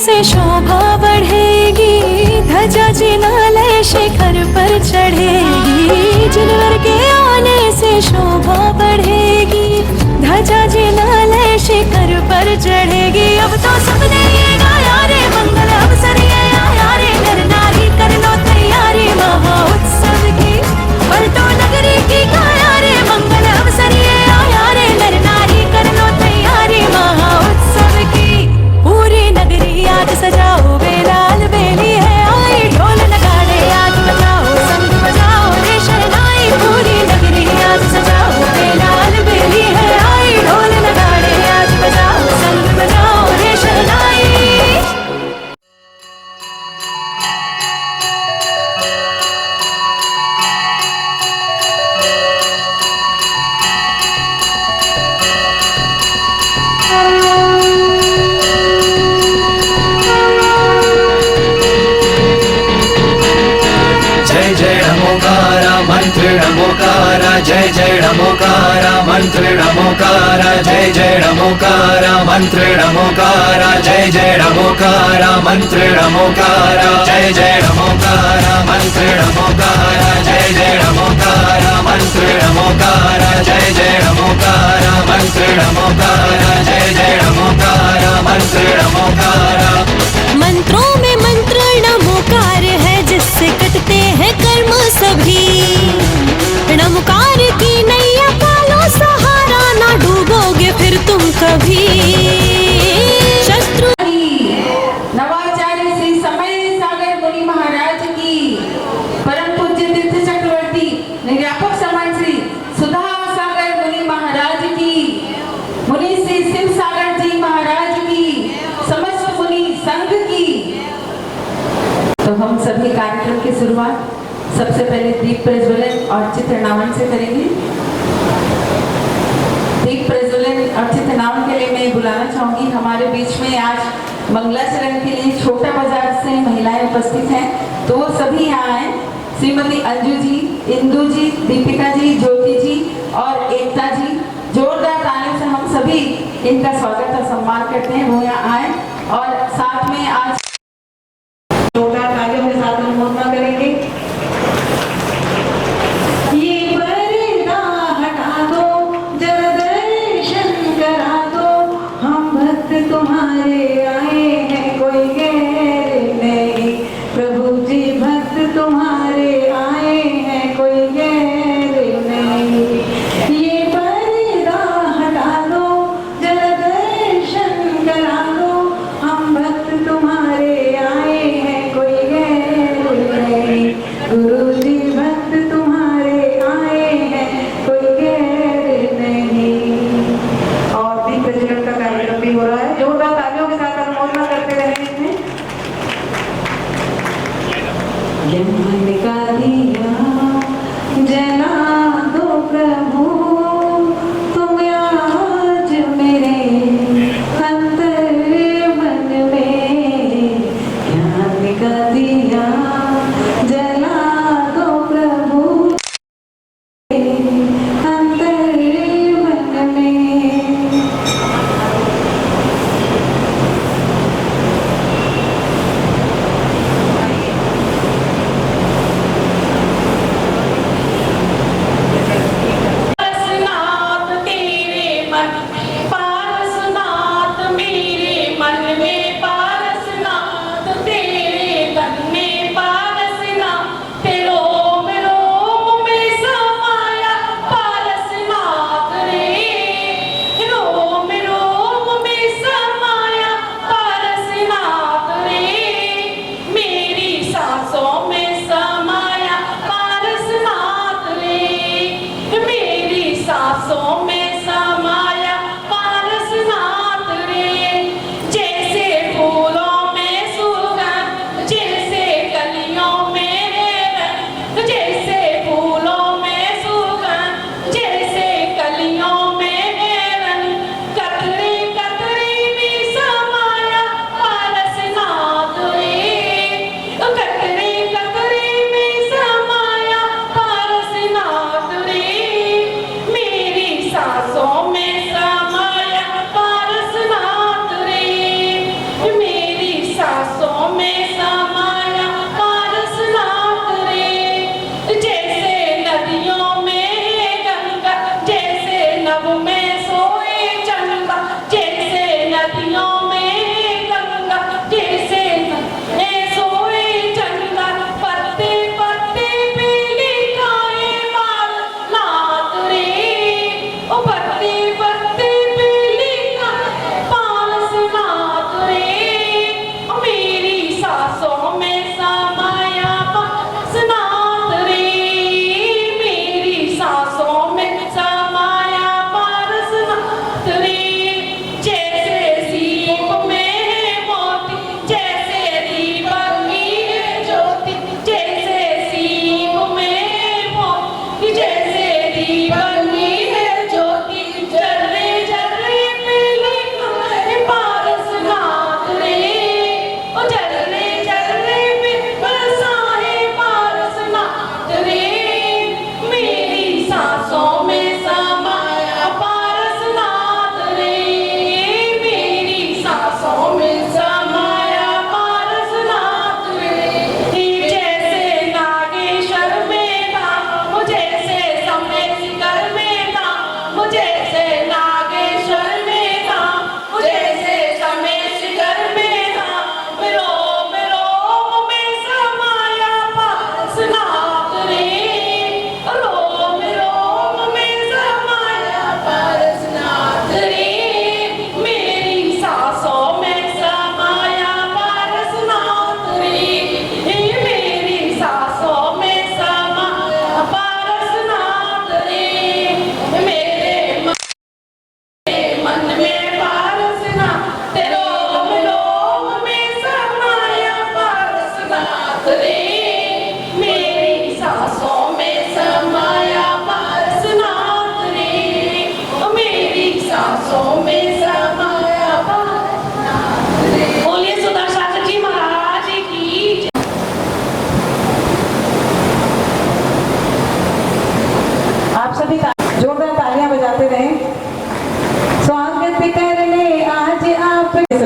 से शोभा बढ़ेगी, ध्वजा जिनालय शिखर पर चढ़ेगी। जिनवर के आने से शोभा बढ़ेगी, ध्वजा जिनालय शिखर पर चढ़ेगी। अब तो सबने ये गाया रे मंगल अवसर ये आया रे, नर नारी कर लो तैयारी महोत्सव की। पलटो नगरी की गाया रे मंगल अवसर ये आया रे, नर नारी कर लो तैयारी महोत्सव की। पूरी नगरी आज सजाओ बेलाल बेली है आई, ढोल नगाड़े आज बजाओ संग बजाओ रे शहनाई। पूरी नगरी आज सजाओ बेलाल बेली है आई, ढोल नगाड़े आज बजाओ संग बजाओ रे शहनाई। जय जय नमोकारा मंत्र नमोकारा, जय जय नमोकारा मंत्र नमोकारा, जय जय नमोकारा मंत्र नमोकारा, जय जय नमोकारा मंत्र नमोकारा, जय जय नमोकारा मंत्र नमोकारा, जय जय नमोकारा मंत्र नमोकारा, जय जय नमोकारा मंत्र नमोकारा, जय जय नमोकारा मंत्र नमोकारा। मंत्रों में मंत्र नमोकार है, जिससे कटते हैं कर्म सभी। नमोकार की नैया पालो सहारा, ना डूबोगे फिर तुम कभी। शत्रु नवाचार्य श्री समय सागर मुनि महाराज की, परम पूज्य तीर्थ चक्रवर्ती निर्यापक समाज श्री सुधा सागर मुनि महाराज की, मुनि श्री शिव सागर जी महाराज की, समस्त मुनि संघ की। तो हम सभी कार्यक्रम की शुरुआत सबसे पहले दीप प्रज्वलन और चित्रनावन से करेंगे। दीप प्रज्वलन और चित्रनावन के लिए मैं बुलाना चाहूंगी हमारे बीच में आज मंगलाचरण के लिए छोटा बाजार से महिलाएं उपस्थित हैं, तो वो सभी यहाँ आए। श्रीमती अंजू जी, इंदू जी, दीपिका जी, ज्योति जी और एकता जी, जोरदार तालियों से हम सभी इनका स्वागत और सम्मान करते हैं, वो यहाँ आए। और साथ में आज जोरदार तालियों के साथ अनुमोदना करेंगे। ये पर्दा हटा दो, जरा दर्शन करा दो, हम भक्त तुम्हारे आए हैं कोई गैर नहीं। प्रभु जी भक्त तुम्हारे आए हैं कोई गैर नहीं। ये पर्दा हटा दो, जरा दर्शन करा दो, हम भक्त तुम्हारे आए हैं कोई गैर नहीं। गुरु जी भक्त तुम्हारे आए हैं कोई गैर नहीं। और दीप प्रज्वलन का कार्यक्रम भी हो रहा है, जोरदार तालियों के साथ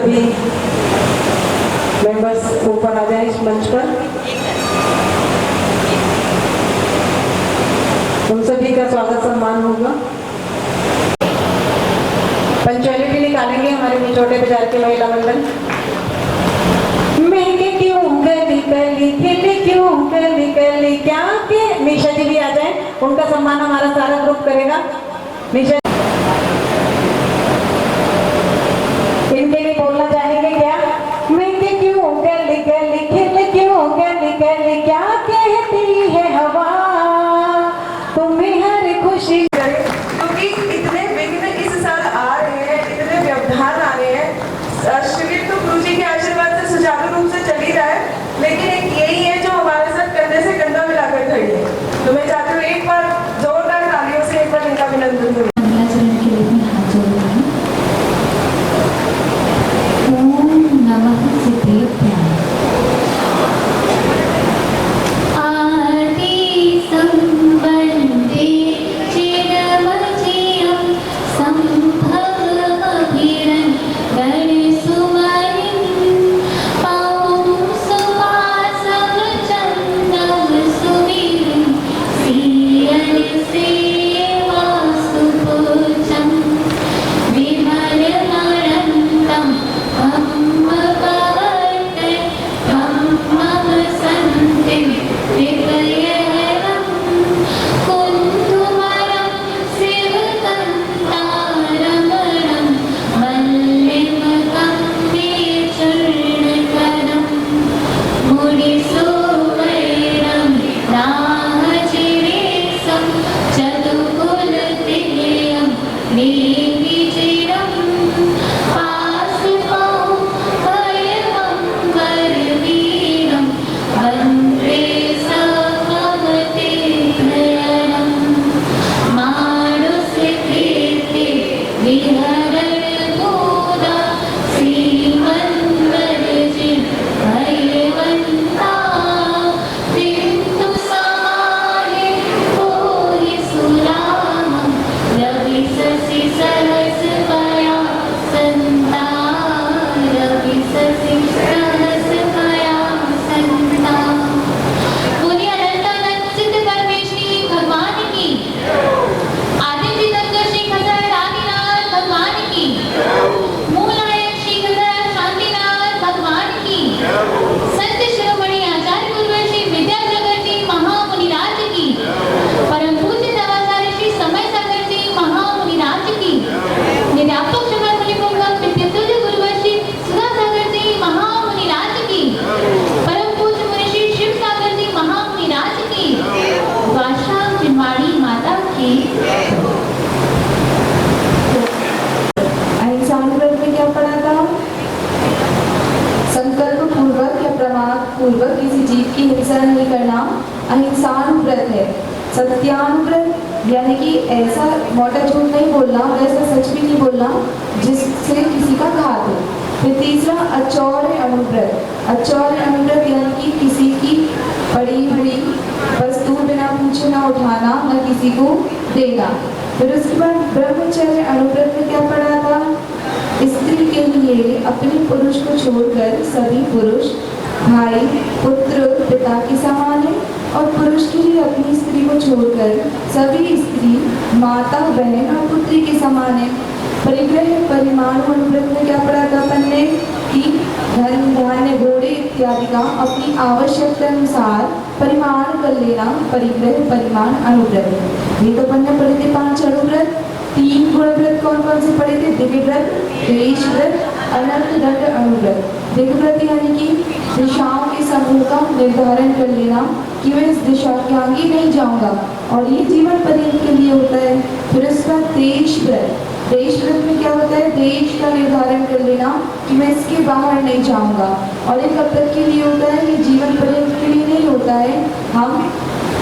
सभी मेंबर्स ऊपर आ जाए इस मंच पर। उन सभी का स्वागत सम्मान होगा। पंचुअलिटी निकालेंगे हमारे छोटे बाजार के महिला मंडल। महंगे क्यों गली गली खिले क्यों गली गली क्या के। निशा जी भी आ जाए, उनका सम्मान हमारा सारा ग्रुप करेगा। निशा इनके लिए बोलना चाहेंगे क्या? महंगे क्यों गली गली खिले क्यों गली गली क्या कहती है हवा तुम्हें हर खुशी। क्योंकि इतने विघ्न इस साल आ रहे हैं, इतने व्यवधान आ रहे हैं। शिविर तो गुरु जी के आशीर्वाद से सुचारू रूप से चल ही रहा है, लेकिन एक यही है जो हमारे साथ कंधे से कंधा मिलाकर खड़ी है। तो मैं चाहती हूँ एक बार जोरदार तालियों से एक बार इनका अभिनंदन करूँ। मंगलाचरण के लिए मैं हाथ जोड़ रही हूँ। ओम नमः सिद्धेभ्यः। आरती संवन्दे चिरमचिरं सम्भवमभिरं गणसुमरिं पौं सुवासं चन्दं सुवीरं श्रियं श्रीवास्तु पूजं विमलमनन्तं ब्रह्मपवर्ते ब्रह्मवसन्तिं विपयरं कुन्धुमरं शिवकन्तारमणं मल्लिमकम्बीचूर्णकरं मुनिसुवैरं नाहचिरेशं चतुकुलतिलयं नीतिचिरं पाशुपं वयवं वरवीरं वन्दे सममतिभयं मानुषकीर्ति विहरणभूता श्रीमन्वरजिन् भयवन्ता बिन्दुसमाने भूरि सुरामं रविशशि सहस्रकया सन्ता रविशशि सहस्रकया सन्ता। बोलिए अनंतानंद सिद्ध परमेश्वरी भगवान की। आदित्य तत्व श्री खसर आदिनाथ भगवान की। मूलायक श्री खसर शांतिनाथ भगवान की। संत शिरोमणि आचार्य गुरुवर श्री विद्यासागर जी महामुनिराज की। परम पूज्य नवाचार्य श्री समय सागर जी महामुनिराज की। निरापक शंकर मुनि पुंगव विद्युतुल्य गुरुवर श्री सुधासागर जी महामुनिराज की। परम पूज्य मुनि श्री शिव सागर जी महामुनिराज की। वाशा चिन्वाड़ी माता की। अहिंसा अनुव्रत में क्या पढ़ा था? संकल्प पूर्वक या प्रमाद पूर्वक किसी जीव की हिंसा नहीं करना अहिंसानुव्रत है। सत्यानुव्रत यानी कि ऐसा मोटा झूठ नहीं बोलना और ऐसा सच भी नहीं बोलना जिससे किसी का घात हो। फिर तीसरा अचौर्य अनुव्रत। अचौर्य अनुव्रत यानी कि किसी की पड़ी हुई वस्तु बिना पूछे ना उठाना न किसी को देना। फिर उसके बाद ब्रह्मचर्य अनुव्रत में क्या पढ़ा था? स्त्री के लिए अपने पुरुष को छोड़कर सभी पुरुष भाई पुत्र पिता के समान है और पुरुष के लिए अपनी स्त्री को छोड़कर सभी स्त्री माता बहन और पुत्री के समान है। परिग्रह परिमाण अनुव्रत में क्या पढ़ा था अपन ने कि धन धान्य घोड़े इत्यादि का अपनी आवश्यकता अनुसार परिमाण कर लेना परिग्रह परिमाण अनुव्रत है। ये तो अपन ने पढ़े थे 5 अनुव्रत। 3 गुणव्रत कौन कौन से पढ़े थे? दिव्य व्रत, देश व्रत, अनर्थ दंड अनुव्रत। दिव्य व्रत यानी कि दिशाओं के समूह का निर्धारण कर लेना कि मैं इस दिशा के आगे नहीं जाऊंगा और ये जीवन पर्यंत के लिए होता है। फिर उसका देश व्रत। देश व्रत में क्या होता है? देश का निर्धारण कर लेना कि मैं इसके बाहर नहीं जाऊंगा और ये कब तक के लिए होता है? ये जीवन पर्यंत के लिए नहीं होता है, हम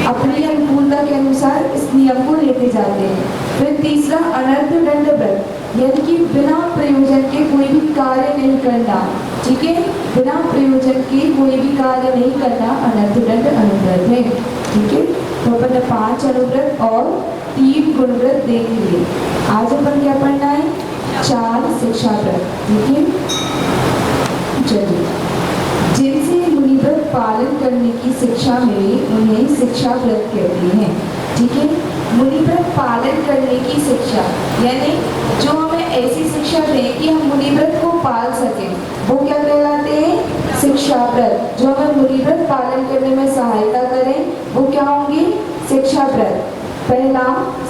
अपनी अनुकूलता के अनुसार इस नियम को लेते जाते हैं। फिर तीसरा अनर्थ दंड व्रत यानी कि बिना प्रयोजन के कोई भी कार्य नहीं करना। ठीक है, बिना प्रयोजन के कोई भी कार्य नहीं करना अनर्थ दंड अनुव्रत है। ठीक है, तो अपन 5 अनुव्रत और 3 गुणव्रत देख लिए। आज अपन क्या पढ़ना है? 4 शिक्षा व्रत। ठीक है। चलिए, जिनसे मुनिव्रत पालन करने की शिक्षा मिली उन्हें शिक्षा व्रत कहते हैं। ठीक है, मुनिव्रत पालन करने की शिक्षा यानी जो हमें ऐसी शिक्षा दें कि हम मुनिव्रत को पाल सकें, वो क्या कहलाते हैं? शिक्षा व्रत। जो हमें मुनिव्रत पालन करने में सहायता करें वो क्या होंगे? शिक्षा व्रत। पहला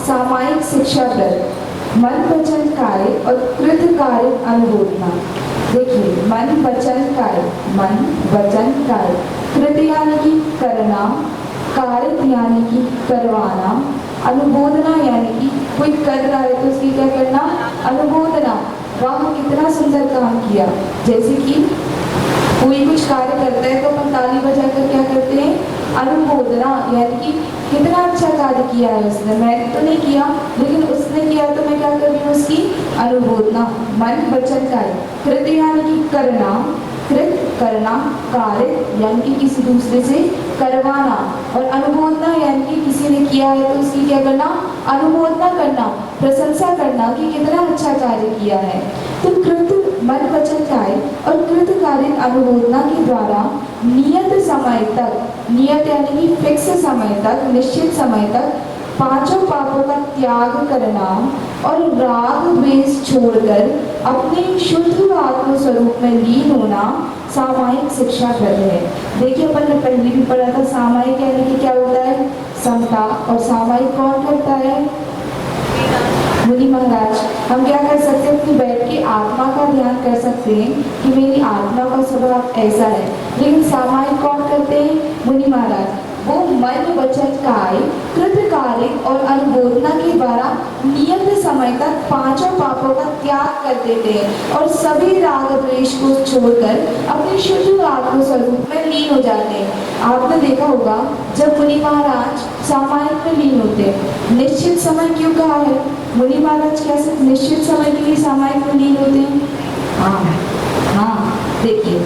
सामायिक शिक्षा व्रत, मन वचन काय और कृत कार्य अनुबोधना। देखिए, मन वचन काय, मन वचन काय, कृत यानी कि करना, कार्य यानी कि करवाना, अनुबोधना यानी कि कोई कर रहा है तो उसकी क्या करना? अनुबोधना। वाह कितना सुंदर काम किया। जैसे कि कोई कुछ कार्य करता है तो अपन ताली बजाकर क्या करते हैं? अनुबोधना, यानी कि कितना अच्छा कार्य किया है उसने, मैंने तो नहीं किया लेकिन उसने किया तो मैं क्या कर रही हूँ? उसकी अनुबोधना। मन वचन कार्य, कृत यानी कि करना, कृत करना, कार्य यानी कि किसी दूसरे से करवाना, और अनुबोधना यानी कि किसी ने किया है तो उसकी क्या करना? अनुबोधना करना, प्रशंसा करना कि कितना अच्छा कार्य किया है। तो कृत मन वचन कार्य और कृत कार्य अनुबोधना के द्वारा नियत समय तक, नियत यानी कि फिक्स समय तक, निश्चित समय तक पांचों पापों का त्याग करना और राग द्वेष छोड़कर अपने शुद्ध आत्म स्वरूप में लीन होना सामायिक शिक्षा व्रत है। देखिए, अपन ने पहले भी पढ़ा था, सामायिक यानी कि क्या होता है? समता। और सामायिक कौन करता है? मुनि महाराज। हम क्या कर सकते हैं? अपनी बैठ के आत्मा का ध्यान कर सकते हैं कि मेरी आत्मा का स्वभाव ऐसा है, लेकिन सामायिक कौन करते हैं? मुनि महाराज। वो मन वचन काय कृत कार्य और अनुबोधना के द्वारा नियत समय तक पांचों पापों का त्याग कर देते हैं और सभी राग द्वेष को छोड़कर अपने शुद्ध आत्म स्वरूप में लीन हो जाते हैं। आपने देखा होगा जब मुनि महाराज सामायिक में लीन होते हैं, निश्चित समय क्यों कहा है? मुनि महाराज कैसे निश्चित समय के लिए सामायिक में लीन होते हैं? हाँ, देखिए,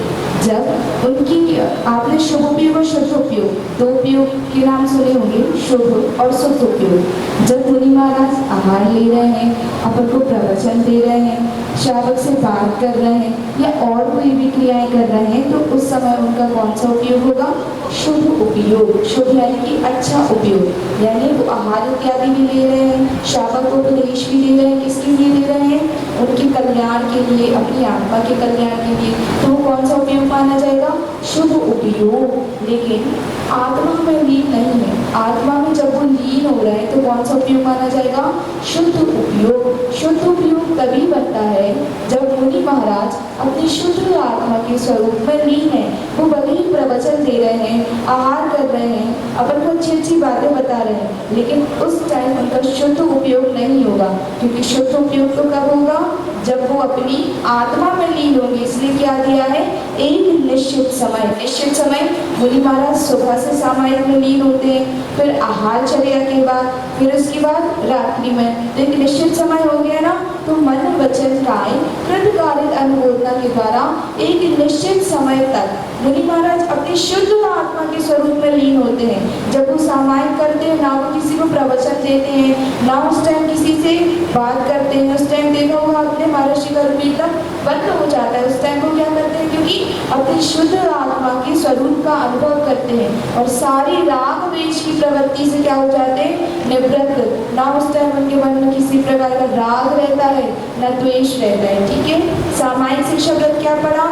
जब उनकी आपने शुभोपयोग और शुद्धोपयोग, दो उपयोग के नाम सुने होंगे, शुभ और शुद्धोपयोग। जब मुनि महाराज आहार ले रहे हैं, अपन को प्रवचन दे रहे हैं, श्रावक से बात कर रहे हैं या और कोई भी क्रियाएं कर रहे हैं, तो उस समय उनका कौन सा उपयोग होगा? शुभ उपयोग। शुभ यानी कि अच्छा उपयोग, यानी वो आहार इत्यादि भी ले रहे हैं, श्रावक को उपदेश भी दे रहे हैं। किसके लिए दे रहे हैं? उनके कल्याण के लिए, अपनी आत्मा के कल्याण के लिए। तो वो कौन सा उपयोग माना जाएगा? शुभ उपयोग। लेकिन आत्मा में लीन नहीं है, आत्मा में जब वो लीन हो रहे हैं तो कौन सा उपयोग माना जाएगा? शुद्ध उपयोग। शुद्ध उपयोग तभी बनता है जब मुनि महाराज अपनी शुद्ध आत्मा के स्वरूप में लीन है। वो भले ही प्रवचन दे रहे हैं, आहार कर रहे हैं, अपन को अच्छी अच्छी बातें बता रहे हैं, लेकिन उस टाइम उनका शुद्ध उपयोग नहीं होगा, क्योंकि शुद्ध उपयोग तो कब होगा? जब वो अपनी आत्मा में लीन होंगे। इसलिए क्या दिया है? एक निश्चित समय। निश्चित समय मुनि महाराज सुबह से सामायिक में लीन होते हैं, फिर आहार चर्या के बाद, फिर उसके बाद रात्रि में। एक निश्चित समय हो गया ना, तो मन वचन काय कृत कार्य अनुबोधना के द्वारा एक निश्चित समय तक मुनि महाराज अपनी शुद्ध आत्मा के स्वरूप में लीन होते हैं। जब वो सामायिक करते हैं, ना वो किसी को प्रवचन देते हैं, ना उस टाइम किसी से बात करते हैं। उस टाइम देखा होगा आपने, महर्षि का रूप एकदम बंद हो जाता है। उस टाइम को क्या करते हैं? क्योंकि अपनी शुद्ध आत्मा के स्वरूप का अनुभव करते हैं और सारी राग द्वेष की प्रवृत्ति से क्या हो जाते हैं? निवृत्त। ना उस टाइम उनके मन में किसी प्रकार का राग रहता है, ना द्वेष रहता है। ठीक है, सामायिक शिक्षा व्रत क्या पढ़ा?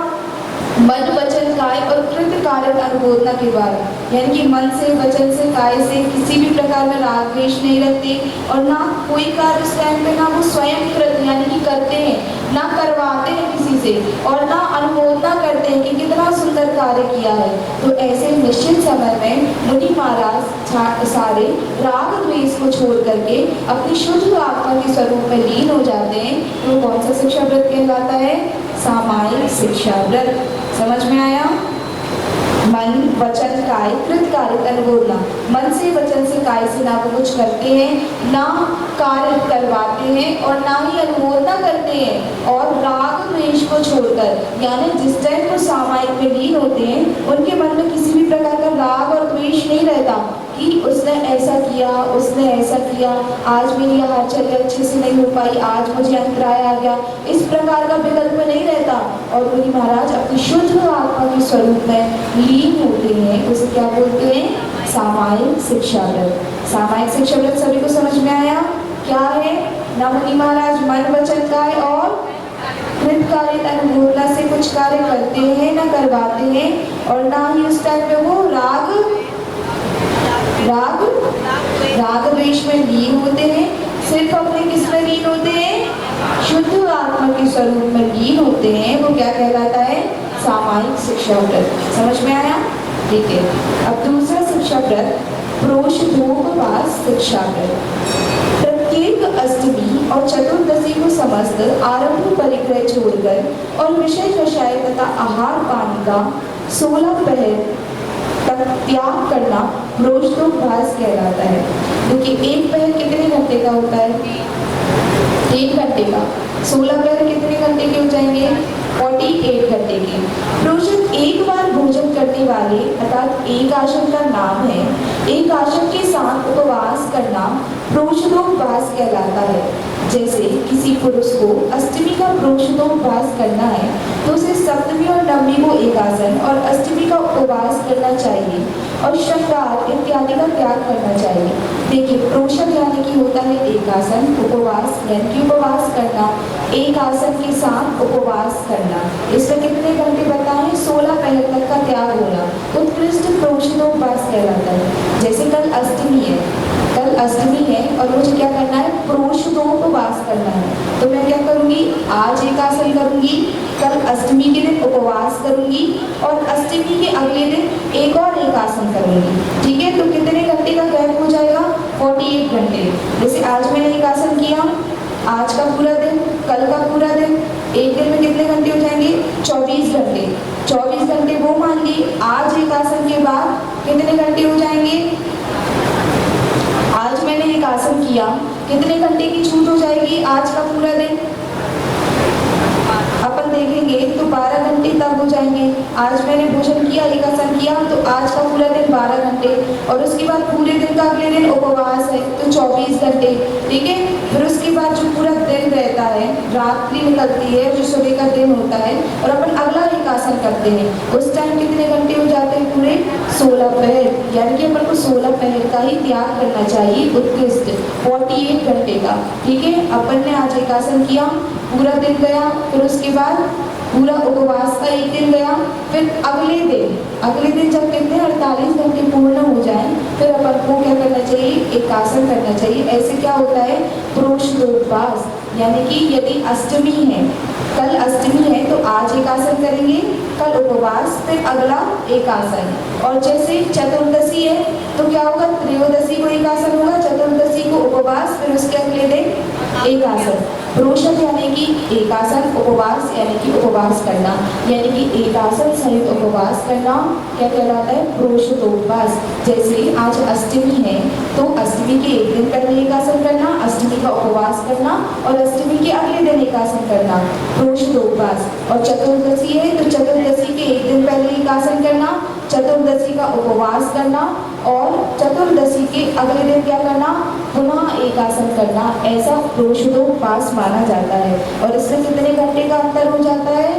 मन वचन काय और कृत कार्य अनुबोधना के द्वारा, यानी कि मन से, वचन से, काय से किसी भी प्रकार में राग द्वेष नहीं रखते, और ना कोई कार्य उस टाइम पे ना वो स्वयं कृत यानी कि करते हैं, ना करवाते हैं किसी से, और ना अनुमोदना करते हैं कि कितना सुंदर कार्य किया है। तो ऐसे निश्चित समय में मुनि महाराज सारे राग द्वेष को छोड़ करके अपनी शुद्ध आत्मा के स्वरूप में लीन हो जाते हैं। तो कौन सा शिक्षा व्रत कहलाता है? सामायिक शिक्षा व्रत। समझ में आया? मन वचन काय कृत कार्य अनुबोधना। मन से, वचन से, काय से ना वो कुछ करते हैं, ना कार्य करवाते हैं और ना ही अनुमोदना करते हैं, और राग द्वेष को छोड़कर, यानी जिस टाइम वो सामायिक में लीन होते हैं उनके मन में किसी भी प्रकार का राग और द्वेष नहीं रहता कि उसने ऐसा किया, आज मेरी हाथ चलने अच्छे से नहीं हो पाई, आज मुझे अंतराय आ गया, इस प्रकार का विकल्प नहीं रहता। और मुनि महाराज अपनी शुद्ध आत्मा के स्वरूप में लीन होते हैं। उसे क्या बोलते हैं? सामायिक शिक्षाव्रत। सामायिक शिक्षाव्रत सभी को समझ में आया? क्या है? ना मुनि महाराज मन वचन काय और कृत कार्य अनुमोदना से कुछ कार्य करते हैं, ना करवाते हैं, और ना ही उस टाइम में वो राग द्वेष में लीन होते हैं। सिर्फ अपने किस में लीन होते हैं? शुद्ध आत्मा के स्वरूप में लीन होते हैं। वो क्या कहलाता है? सामायिक शिक्षाव्रत। समझ में आया? ठीक है। अब दूसरा शिक्षाव्रत प्रोषधोपवास शिक्षाव्रत। प्रत्येक अष्टमी और चतुर्दशी को समस्त आरंभ परिग्रह छोड़कर और विषय कषाय तथा आहार पानी का 16 पहर तक त्याग करना प्रोषधोपवास कहलाता है। देखिए, एक पहर कितने घंटे का होता है? 3 घंटे का। 16 पहर कितने घंटे के हो जाएंगे? 48 घंटे के। प्रोषित एक बार भोजन करने वाले अर्थात एक आसन का नाम है। एक आसन के साथ उपवास करना प्रोषधोपवास कहलाता है। जैसे किसी पुरुष को अष्टमी का प्रोषधोपवास करना है तो उसे सप्तमी और नवमी को एकासन और अष्टमी का उपवास करना चाहिए और श्रृंगार इत्यादि का त्याग करना चाहिए। देखिए, प्रोषण यानी कि होता है एकासन, उपवास यानी कि उपवास करना, एक आसन के साथ उपवास करना। इसमें कितने घंटे बताएं? 16 पहर तक का त्याग होना उत्कृष्ट प्रोषधोपवास कहलाता है। जैसे कल अष्टमी है और मुझे क्या करना है? प्रोषधोपवास करना है। तो मैं क्या करूंगी? आज एक आसन करूंगी, कल अष्टमी के दिन उपवास करूंगी और अष्टमी के अगले दिन एक और एक आसन करूंगी। ठीक है, तो कितने घंटे का गैप हो जाएगा? 48 घंटे। जैसे आज मैंने एक आसन किया, आज का पूरा दिन, कल का पूरा दिन, एक दिन में कितने घंटे हो जाएंगे? 24 घंटे। 24 घंटे वो मान ली। आज एक आसन के बाद कितने घंटे हो जाएंगे? आज मैंने एक आसन किया, कितने घंटे की छूट हो जाएगी? आज का पूरा दिन अपन देखेंगे तो 12 घंटे तब हो जाएंगे। आज मैंने भोजन किया, एक आसन किया, तो आज का पूरा दिन 12 घंटे और उसके बाद पूरे दिन का अगले दिन उपवास है तो 24 घंटे। ठीक है, फिर उसके बाद जो पूरा दिन रहता है, रात्रि निकलती है, जो सुबह का दिन होता है और अपन अगला एक आसन करते हैं, उस टाइम कितने घंटे हो जाते हैं? पूरे 16 पहर। यानी कि अपन को 16 पहर का ही त्याग करना चाहिए उत्कृष्ट 48 घंटे का। ठीक है, अपन ने आज एक आसन किया, पूरा दिन गया, फिर उसके बाद पूरा उपवास का एक दिन गया, फिर अगले दिन जब कितने 48 घंटे पूर्ण हो जाए फिर अपन को क्या करना चाहिए? एक आसन करना चाहिए। ऐसे क्या होता है? प्रोषधोपवास। यानी कि यदि अष्टमी है, कल अष्टमी है तो आज एक आसन करेंगे, कल उपवास, फिर अगला एक आसन। और जैसे चतुर्दशी है तो क्या होगा? त्रयोदशी को एक आसन होगा, चतुर्दशी को उपवास, फिर उसके अगले दिन एक आसन। प्रोषण यानी कि एक आसन, उपवास यानी कि उपवास करना, यानी कि एक आसन सहित उपवास करना क्या कहलाता है? प्रोषधोपवास। जैसे आज अष्टमी है तो अष्टमी के एक दिन पहले एक आसन करना, अष्टमी का उपवास करना और अष्टमी के अगले दिन एक आसन करना, प्रोषधोपवास। और चतुर्दशी है तो चतुर्दशी के एक दिन पहले एक आसन करना, चतुर्दशी का उपवास करना और चतुर्दशी के अगले दिन क्या करना? पुनः एक आसन करना। ऐसा प्रोषधोपवास माना जाता है। और इसमें कितने घंटे का अंतर हो जाता है?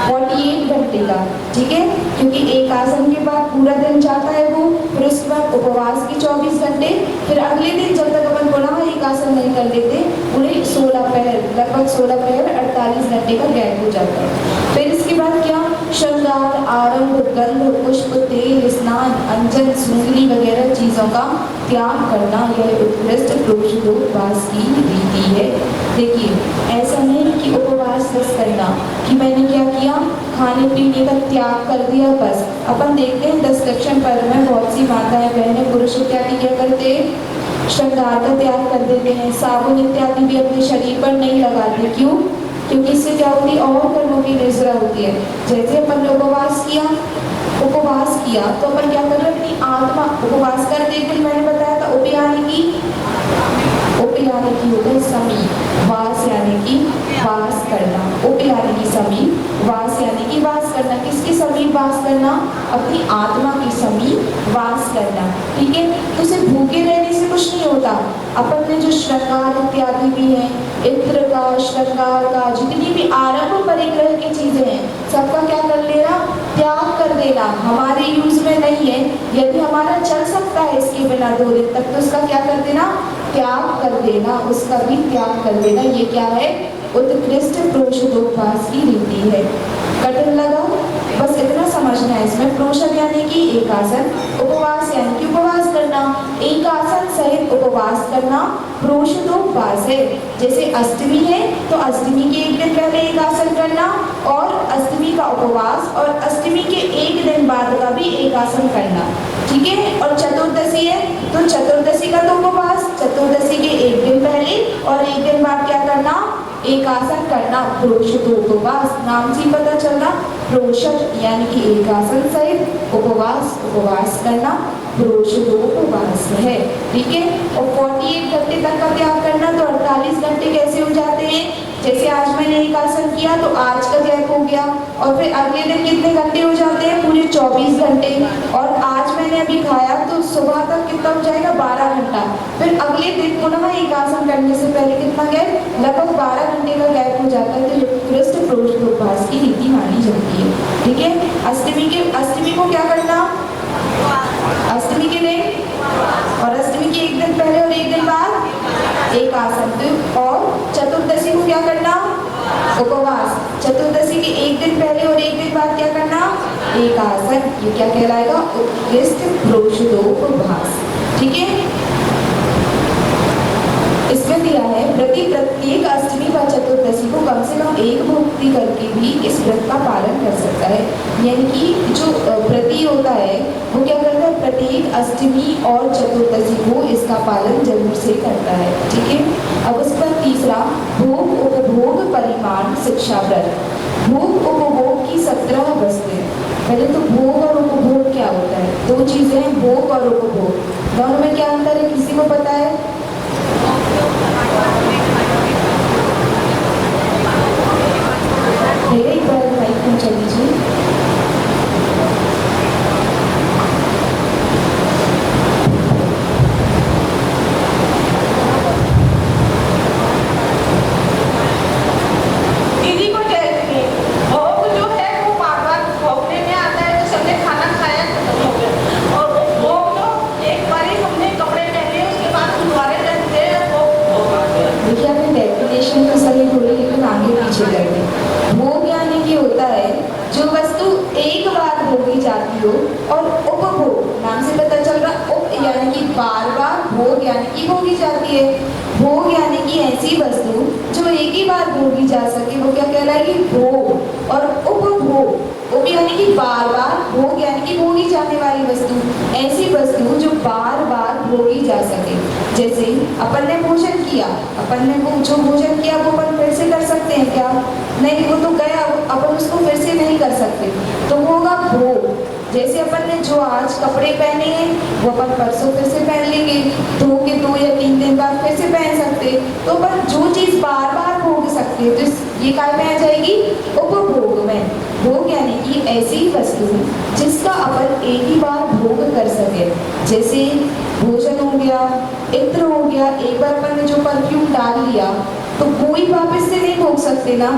48 घंटे का। ठीक है, क्योंकि एक आसन के बाद पूरा दिन जाता है वो, फिर उसके बाद उपवास के 24 घंटे, फिर अगले दिन जब तक अपन पुनः एक आसन नहीं कर लेते पूरे 16 पहर, लगभग 16 पहर 48 घंटे का गैप हो जाता है। फिर इसके बाद क्या? श्रृंगार, आरंभ, गंध, पुष्प, तेल, स्नान, अंजन, सुंगली वगैरह चीजों का त्याग करना, यह उत्कृष्ट प्रोषधोपवास की रीति है। देखिए, ऐसा नहीं कि उपवास बस करना कि मैंने क्या किया, खाने पीने का त्याग कर दिया बस। अपन देखते हैं 10 लक्षण पर्व में बहुत सी माताएं, बहनें, पुरुष इत्यादि क्या करते हैं? श्रृंगार का त्याग कर देते हैं, साबुन इत्यादि भी अपने शरीर पर नहीं लगाते। क्यों? क्योंकि इससे क्या होती है? और कर्मों की निजरा होती है। जैसे अपन ने उपवास किया तो अपन क्या कर रहे हैं? अपनी आत्मा उपवास कर, एक दिन मैंने बताया था उपयानी की उप यानी कि होता है समीप, वास यानी कि वास करना, उप यानी कि समीप, वास यानी कि वास करना। किसके समीप वास करना? अपनी आत्मा के समीप वास करना। ठीक है, तो सिर्फ भूखे रहने से कुछ नहीं होता। अपन में जो श्रृंगार इत्यादि भी है, इत्र का, श्रृंगार का, जितनी भी आरंभ परिग्रह की चीजें हैं, सबका क्या कर लेना? त्याग कर देना। हमारे यूज में नहीं है, यदि हमारा चल सकता है इसके बिना 2 दिन तक, तो उसका क्या कर देना? त्याग कर देना, उसका भी त्याग कर देना। ये क्या है? उत्कृष्ट प्रोषदोपवास की रीति है। कठिन लगा? बस इतना समझना है इसमें। प्रोषद यानी कि एक आसन, उपवास यानी कि उपवास करना, एक आसन सहित उपवास करना प्रोषदोपवास है। जैसे अष्टमी है तो अष्टमी के एक दिन पहले एक आसन करना और अष्टमी का उपवास, और अष्टमी के एक दिन बाद का भी एक आसन करना। ठीक है, और चतुर्दशी है तो चतुर्दशी का तो उपवास, चतुर्दशी के एक दिन पहले और एक दिन बाद क्या करना? एक आसन करना, प्रोषदोपवास। नाम से पता चल रहा, प्रोषद यानी कि एक आसन सहित उपवास, उपवास करना प्रोषदोपवास है। ठीक है, और 48 घंटे तक का त्याग करना, तो 48 घंटे कैसे हो जाते हैं? जैसे आज मैंने एक आसन किया तो आज का गैप हो गया, और फिर अगले दिन कितने घंटे हो जाते हैं? पूरे 24 घंटे। और आज मैंने अभी खाया तो सुबह तक कितना हो जाएगा? 12 घंटा। फिर अगले दिन पुनः एक आसन करने से पहले कितना गैप? लगभग 12 घंटे का गैप हो जाता है। तो उत्कृष्ट प्रोषदोपवास की रीति मानी जाती है। ठीक है, अष्टमी को क्या करना? अष्टमी के दिन, और अष्टमी के एक दिन पहले और एक दिन बाद एक आसन। और चतुर्दशी को क्या करना? उपवास। चतुर्दशी के एक दिन पहले और एक दिन बाद क्या करना? एक आसन। ये क्या कहलाएगा? उत्कृष्ट प्रोषदोपवास। ठीक है, इसमें दिया है प्रत्येक अष्टमी व चतुर्दशी को कम से कम एक भुक्ति करके भी इस व्रत का पालन कर सकता है। यानी कि जो प्रति होता है वो क्या करता है? प्रत्येक अष्टमी और चतुर्दशी को इसका पालन जरूर से करता है। ठीक है, अब उस पर तीसरा, भोग उपभोग परिमाण शिक्षा व्रत। भोग उपभोग की 17 वस्तुएं। पहले तो भोग और उपभोग क्या होता है? 2 चीजें हैं, भोग और उपभोग। दोनों में क्या अंतर है? किसी को पता है? एक बार माइक पहुंचा दीजिए। दीदी को जैसे भोग जो है वो बार-बार भोगने में आता है, तो सबने खाना खाया खत्म हो गया। और भोग तो एक बार ही हमने कपड़े पहने उसके बाद गुरुद्वारे जाते हैं वो भोग आ गया। देखिए, आपने डेफिनेशन तो सही बोली, लेकिन आगे पीछे कर दी। भोग यानी कि होता है जो वस्तु एक बार भोगी जाती हो, और उपभोग नाम से पता चल रहा, उप यानी कि बार बार, भोग यानी कि भोगी जाती है। भोग यानी कि ऐसी वस्तु जो एक ही बार भोगी जा सके, वो क्या कहलाएगी? भोग। और उपभोग, उप यानी कि बार बार, भोग यानी कि भोगी जाने वाली वस्तु, ऐसी वस्तु जो बार बार भोगी जा सके। जैसे अपन ने भोजन किया, अपन ने वो जो भोजन किया वो अपन फिर से कर सकते हैं क्या? नहीं, वो तो गया, अपन उसको फिर से नहीं कर सकते, तो वो होगा भोग। जैसे अपन ने जो आज कपड़े पहने हैं वो अपन परसों फिर से पहन लेंगे, धो के 2 या 3 दिन बाद फिर से पहन सकते। तो अपन जो चीज़ बार बार भोग सकते हैं, तो ये काय में आ जाएगी? उपभोग में। भोग यानी कि ऐसी वस्तु जिसका अपन एक ही बार भोग कर सके। जैसे भोजन हो गया, इत्र हो गया, एक बार अपन ने जो परफ्यूम डाल लिया तो कोई वापस से नहीं भोग सकते ना,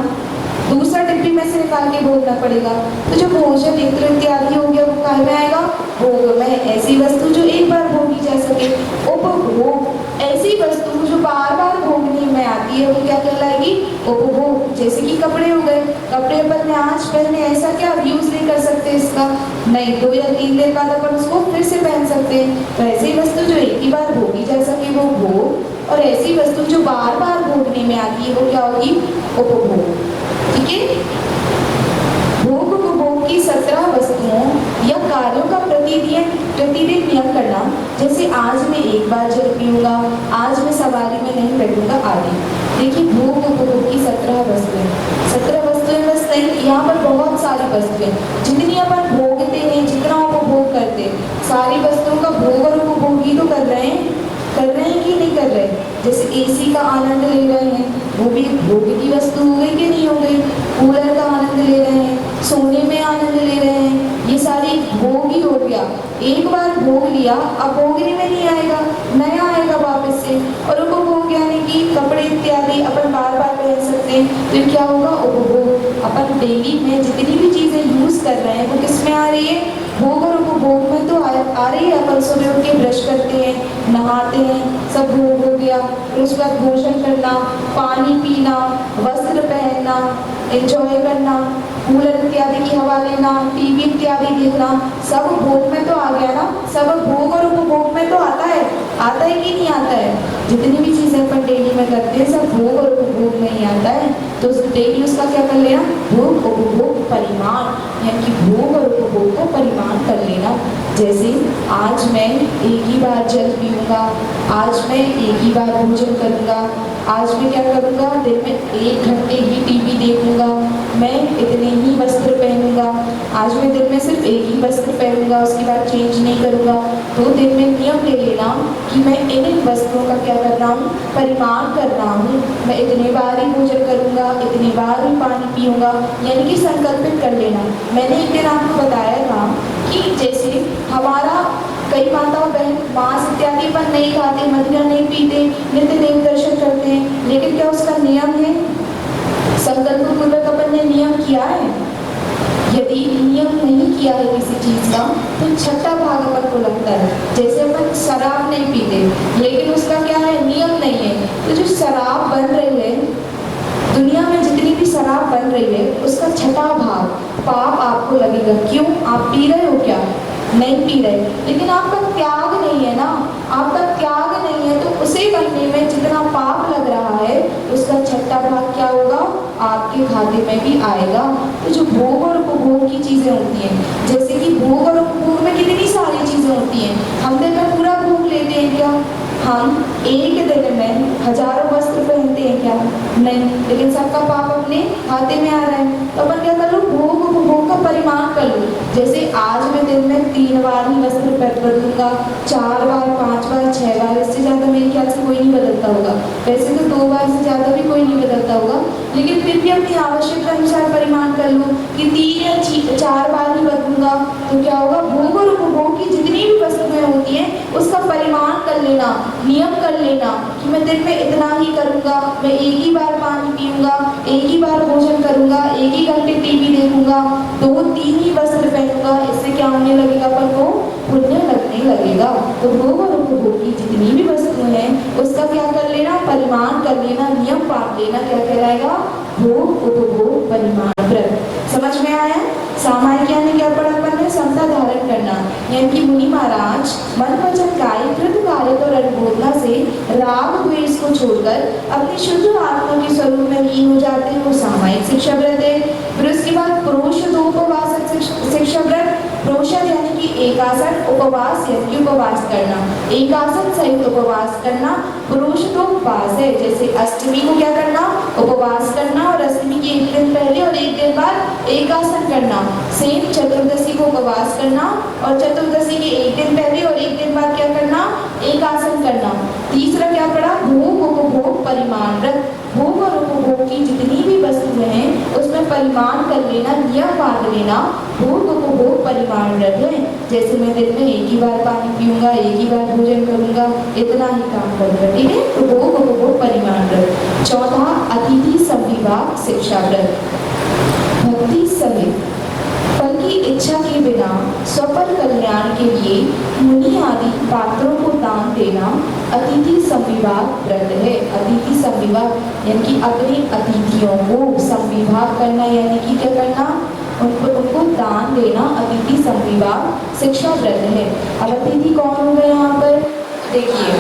दूसरा डिब्बी में से निकाल के भोगना पड़ेगा। तो जो भोजन इत्र इत्यादि हो गया वो काहे में आएगा? भोग में। ऐसी वस्तु जो एक बार भोगी जा सके। उपभोग ऐसी वस्तु जो बार बार भोगने में आती है वो क्या कहलाएगी? उपभोग। जैसे कि कपड़े हो गए, कपड़े अपन ने आज पहने, ऐसा क्या यूज नहीं कर सकते इसका? नहीं, 2 या 3 दिन बाद अपन उसको फिर से पहन सकते हैं। तो ऐसी वस्तु जो एक ही बार भोगी जा सके वो भोग, और ऐसी वस्तु जो बार बार भोगने में आती है वो क्या होगी? उपभोग। ठीक है, भोग उपभोग की 17 वस्तुओं या कार्यों का प्रतिदिन नियम करना। जैसे आज मैं एक बार जल पीऊंगा, आज मैं सवारी में नहीं बैठूंगा आदि। देखिए, भोग उपभोग की 17 वस्तुएं, 17 वस्तुएं बस नहीं, यहाँ पर बहुत सारी वस्तुएं, जितनी अपन भोगते हैं, जितना उपभोग करते हैं, सारी वस्तुओं का भोग और उपभोग ही तो कर रहे हैं कि नहीं कर रहे? जैसे एसी का आनंद ले रहे हैं, वो भी एक भोग की वस्तु हो गई कि नहीं हो गई। कूलर का आनंद ले रहे हैं, सोने में आनंद ले रहे हैं, ये सारी भोग ही हो गया। एक बार भोग लिया, अब भोगने में नहीं आएगा, नया आएगा वापस से। और उपभोग यानी कि कपड़े इत्यादि अपन बार बार पहन सकते हैं, तो क्या होगा उपभोग। अपन डेली में जितनी भी चीज़ें यूज़ कर रहे हैं वो किस में आ रही है, भोग और उपभोग में तो आ रही है। अपन सुबह उठ के ब्रश करते हैं, नहाते हैं, सब भोग हो गया। फिर उसके बाद भोजन करना, पानी पीना, वस्त्र पहनना, एंजॉय करना, कूलर इत्यादि की हवा लेना, टीवी इत्यादि देखना, सब भोग में तो आ गया ना। सब भोग और उपभोग में तो आता है कि नहीं आता है। जितनी भी चीज़ें अपन डेली में करते हैं सब भोग और उपभोग में ही आता है। तो डेली उसका क्या कर लेना, भोग उपभोग परिमाण, यानी कि भोग और उपभोग को परिमाण कर लेना। जैसे आज मैं एक ही बार जल पीऊँगा, आज मैं एक ही बार भोजन करूँगा, आज मैं क्या करूँगा, दिन में 1 घंटे ही टीवी देखूँगा, मैं इतने ही वस्त्र पहनूँगा, आज मैं दिन में सिर्फ एक ही वस्त्र पहनूँगा, उसके बाद चेंज नहीं करूँगा। तो दिन में नियम ले लेना कि मैं इन वस्त्रों का क्या कर रहा हूँ, परिमाण कर रहा हूँ। मैं इतने बार ही भोजन करूँगा, इतने बार ही पानी पीऊँगा, यानी कि संकल्पित कर लेना। मैंने एक दिन आपको बताया था कि जैसे हमारा कई माताओं बहन मांस इत्यादि पर नहीं खाते, मदिरा नहीं पीते, नित्य देव दर्शन करते हैं, लेकिन क्या उसका नियम है, संकल्प पूर्वक अपन ने नियम किया है। यदि नियम नहीं किया है किसी चीज़ का तो छठा भाग अपन को लगता है। जैसे अपन शराब नहीं पीते, लेकिन उसका क्या है, नियम नहीं है, तो जो शराब बन रही है दुनिया में, जितनी भी शराब बन रही है, उसका छठा भाग पाप आपको लगेगा। क्यों, आप पी रहे हो क्या, नहीं पी रहे, लेकिन आपका त्याग नहीं है ना, आपका त्याग नहीं है, तो उसे बनने में जितना पाप लग रहा है उसका छठा भाग क्या होगा, आपके खाते में भी आएगा। तो जो भोग और उपभोग की चीज़ें होती हैं, जैसे कि भोग और उपभोग में कितनी सारी चीज़ें होती हैं, हम दिन में पूरा भोग लेते हैं क्या, हम एक दिन में हजारों वस्त्र पहनते हैं क्या, नहीं, लेकिन सबका पाप अपने खाते में आ रहा है। तो अपन क्या कर लो, भोग उपभोग का परिमाण कर लो। जैसे आज मैं दिन में 3 बार ही वस्त्र बदलूंगा, 4 बार, 5 बार, 6 बार, इससे ज़्यादा मेरे ख्याल से कोई नहीं बदलता होगा। वैसे तो 2 बार से ज़्यादा भी कोई नहीं बदलता होगा, लेकिन फिर भी अपनी आवश्यकता अनुसार परिमाण कर लो कि 3 या 4 बार ही बदलूंगा। तो क्या होगा, भोग और उपभोग की जितनी भी वस्तुएं होती हैं उसका परिमाण कर लेना, नियम कर लेना कि मैं दिन में इतना ही करूँगा, मैं एक ही बार पानी पीऊँगा, एक ही बार भोजन करूँगा, एक ही घंटे टीवी देखूँगा, 2-3 ही वस्त्र पहनूंगा। इससे क्या होने लगेगा, अपन को पुण्य लगने लगेगा। तो भोग और उपभोग की जितनी भी वस्तुएं हैं उसका क्या कर लेना, परिमाण कर लेना, नियम पाट लेना, क्या कहलाएगा, भोग उपभोग परिमाण व्रत। समझ में आया। सामायिक यानी क्या पढ़ा अपन ने, समता धारण करना, यानी कि मुनि महाराज मन वचन काय कृत कार्य और अनुबोधना से राग द्वेष को छोड़कर अपनी शुद्ध आत्मा के स्वरूप में लीन हो जाते हैं, वो सामायिक शिक्षा व्रत है। फिर उसके बाद प्रोषदोपवास शिक्षा व्रत, प्रोषद यानी कि एकासन, उपवास यानी कि उपवास करना, एकासन सहित उपवास करना, प्रोषदोपवास है। जैसे अष्टमी को क्या करना, उपवास करना, और अष्टमी के एक दिन पहले और एक दिन बाद एकासन करना। सेम चतुर्दशी को उपवास करना और चतुर्दशी के एक दिन पहले और एक दिन बाद क्या करना, एकासन करना। तीसरा क्या पड़ा, भोग उपभोग परिमाण व्रत, भोग और उपभोग की जितनी भी वस्तुएं हैं उसमें परिमाण कर लेना, नियम बांध लेना, भोग उपभोग परिमाण व्रत है। जैसे मैं दिन में एक ही बार पानी पीऊंगा, एक ही बार भोजन करूंगा, इतना ही काम करूंगा, ठीक है, तो भोग उपभोग परिमाण व्रत। चौथा, अतिथि संविभाग शिक्षा व्रत, भक्ति सहित फल की इच्छा के बिना स्वपर कल्याण के लिए मुनि आदि पात्रों को दान देना अतिथि संविभाग व्रत है। अतिथि संविभाग यानी कि अपने अतिथियों को संविभाग करना, यानी कि क्या करना, उनको दान देना, अतिथि संविभाग शिक्षा व्रत है। अब अतिथि कौन हो गए यहाँ पर, देखिए,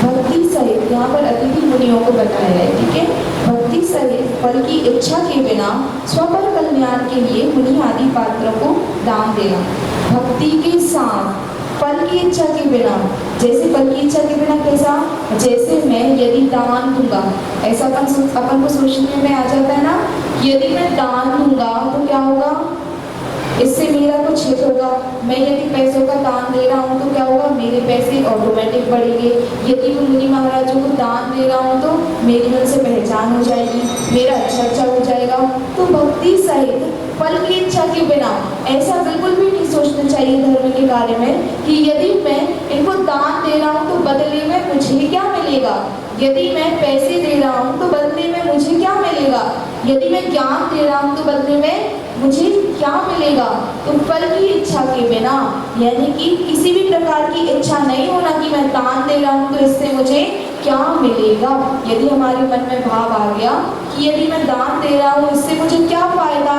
भक्ति सहित यहाँ पर अतिथि मुनियों को बताया है, ठीक है, भक्ति सहित फल की इच्छा के बिना स्वपर कल्याण के लिए मुनि आदि पात्रों को दान देना। भक्ति के साथ फल की इच्छा के बिना, जैसे फल की इच्छा के बिना कैसा, जैसे मैं यदि दान दूंगा, ऐसा अपन को सोचने में आ जाता है ना, यदि मैं दान दूंगा तो क्या होगा, इससे मेरा कुछ हित होगा। मैं यदि पैसों का दान दे रहा हूँ तो क्या होगा, मेरे पैसे ऑटोमेटिक बढ़ेंगे। यदि मैं मुनि महाराजों को दान दे रहा हूँ तो मेरी उनसे पहचान हो जाएगी, मेरा अच्छा हो जाएगा। तो भक्ति सहित फल की इच्छा के बिना ऐसा बिल्कुल भी नहीं सोचना चाहिए धर्म के कार्य में कि यदि मैं इनको दान दे रहा हूँ तो बदले में मुझे क्या मिलेगा, यदि मैं पैसे दे रहा हूँ तो बदले में मुझे क्या मिलेगा, यदि मैं ज्ञान दे रहा हूँ तो बदले में मुझे क्या मिलेगा। तो फल की इच्छा के बिना, यानी कि किसी भी प्रकार की इच्छा नहीं होना कि मैं दान दे रहा हूँ तो इससे मुझे क्या मिलेगा। यदि हमारे मन में भाव आ गया कि यदि मैं दान दे रहा हूँ इससे मुझे क्या फायदा,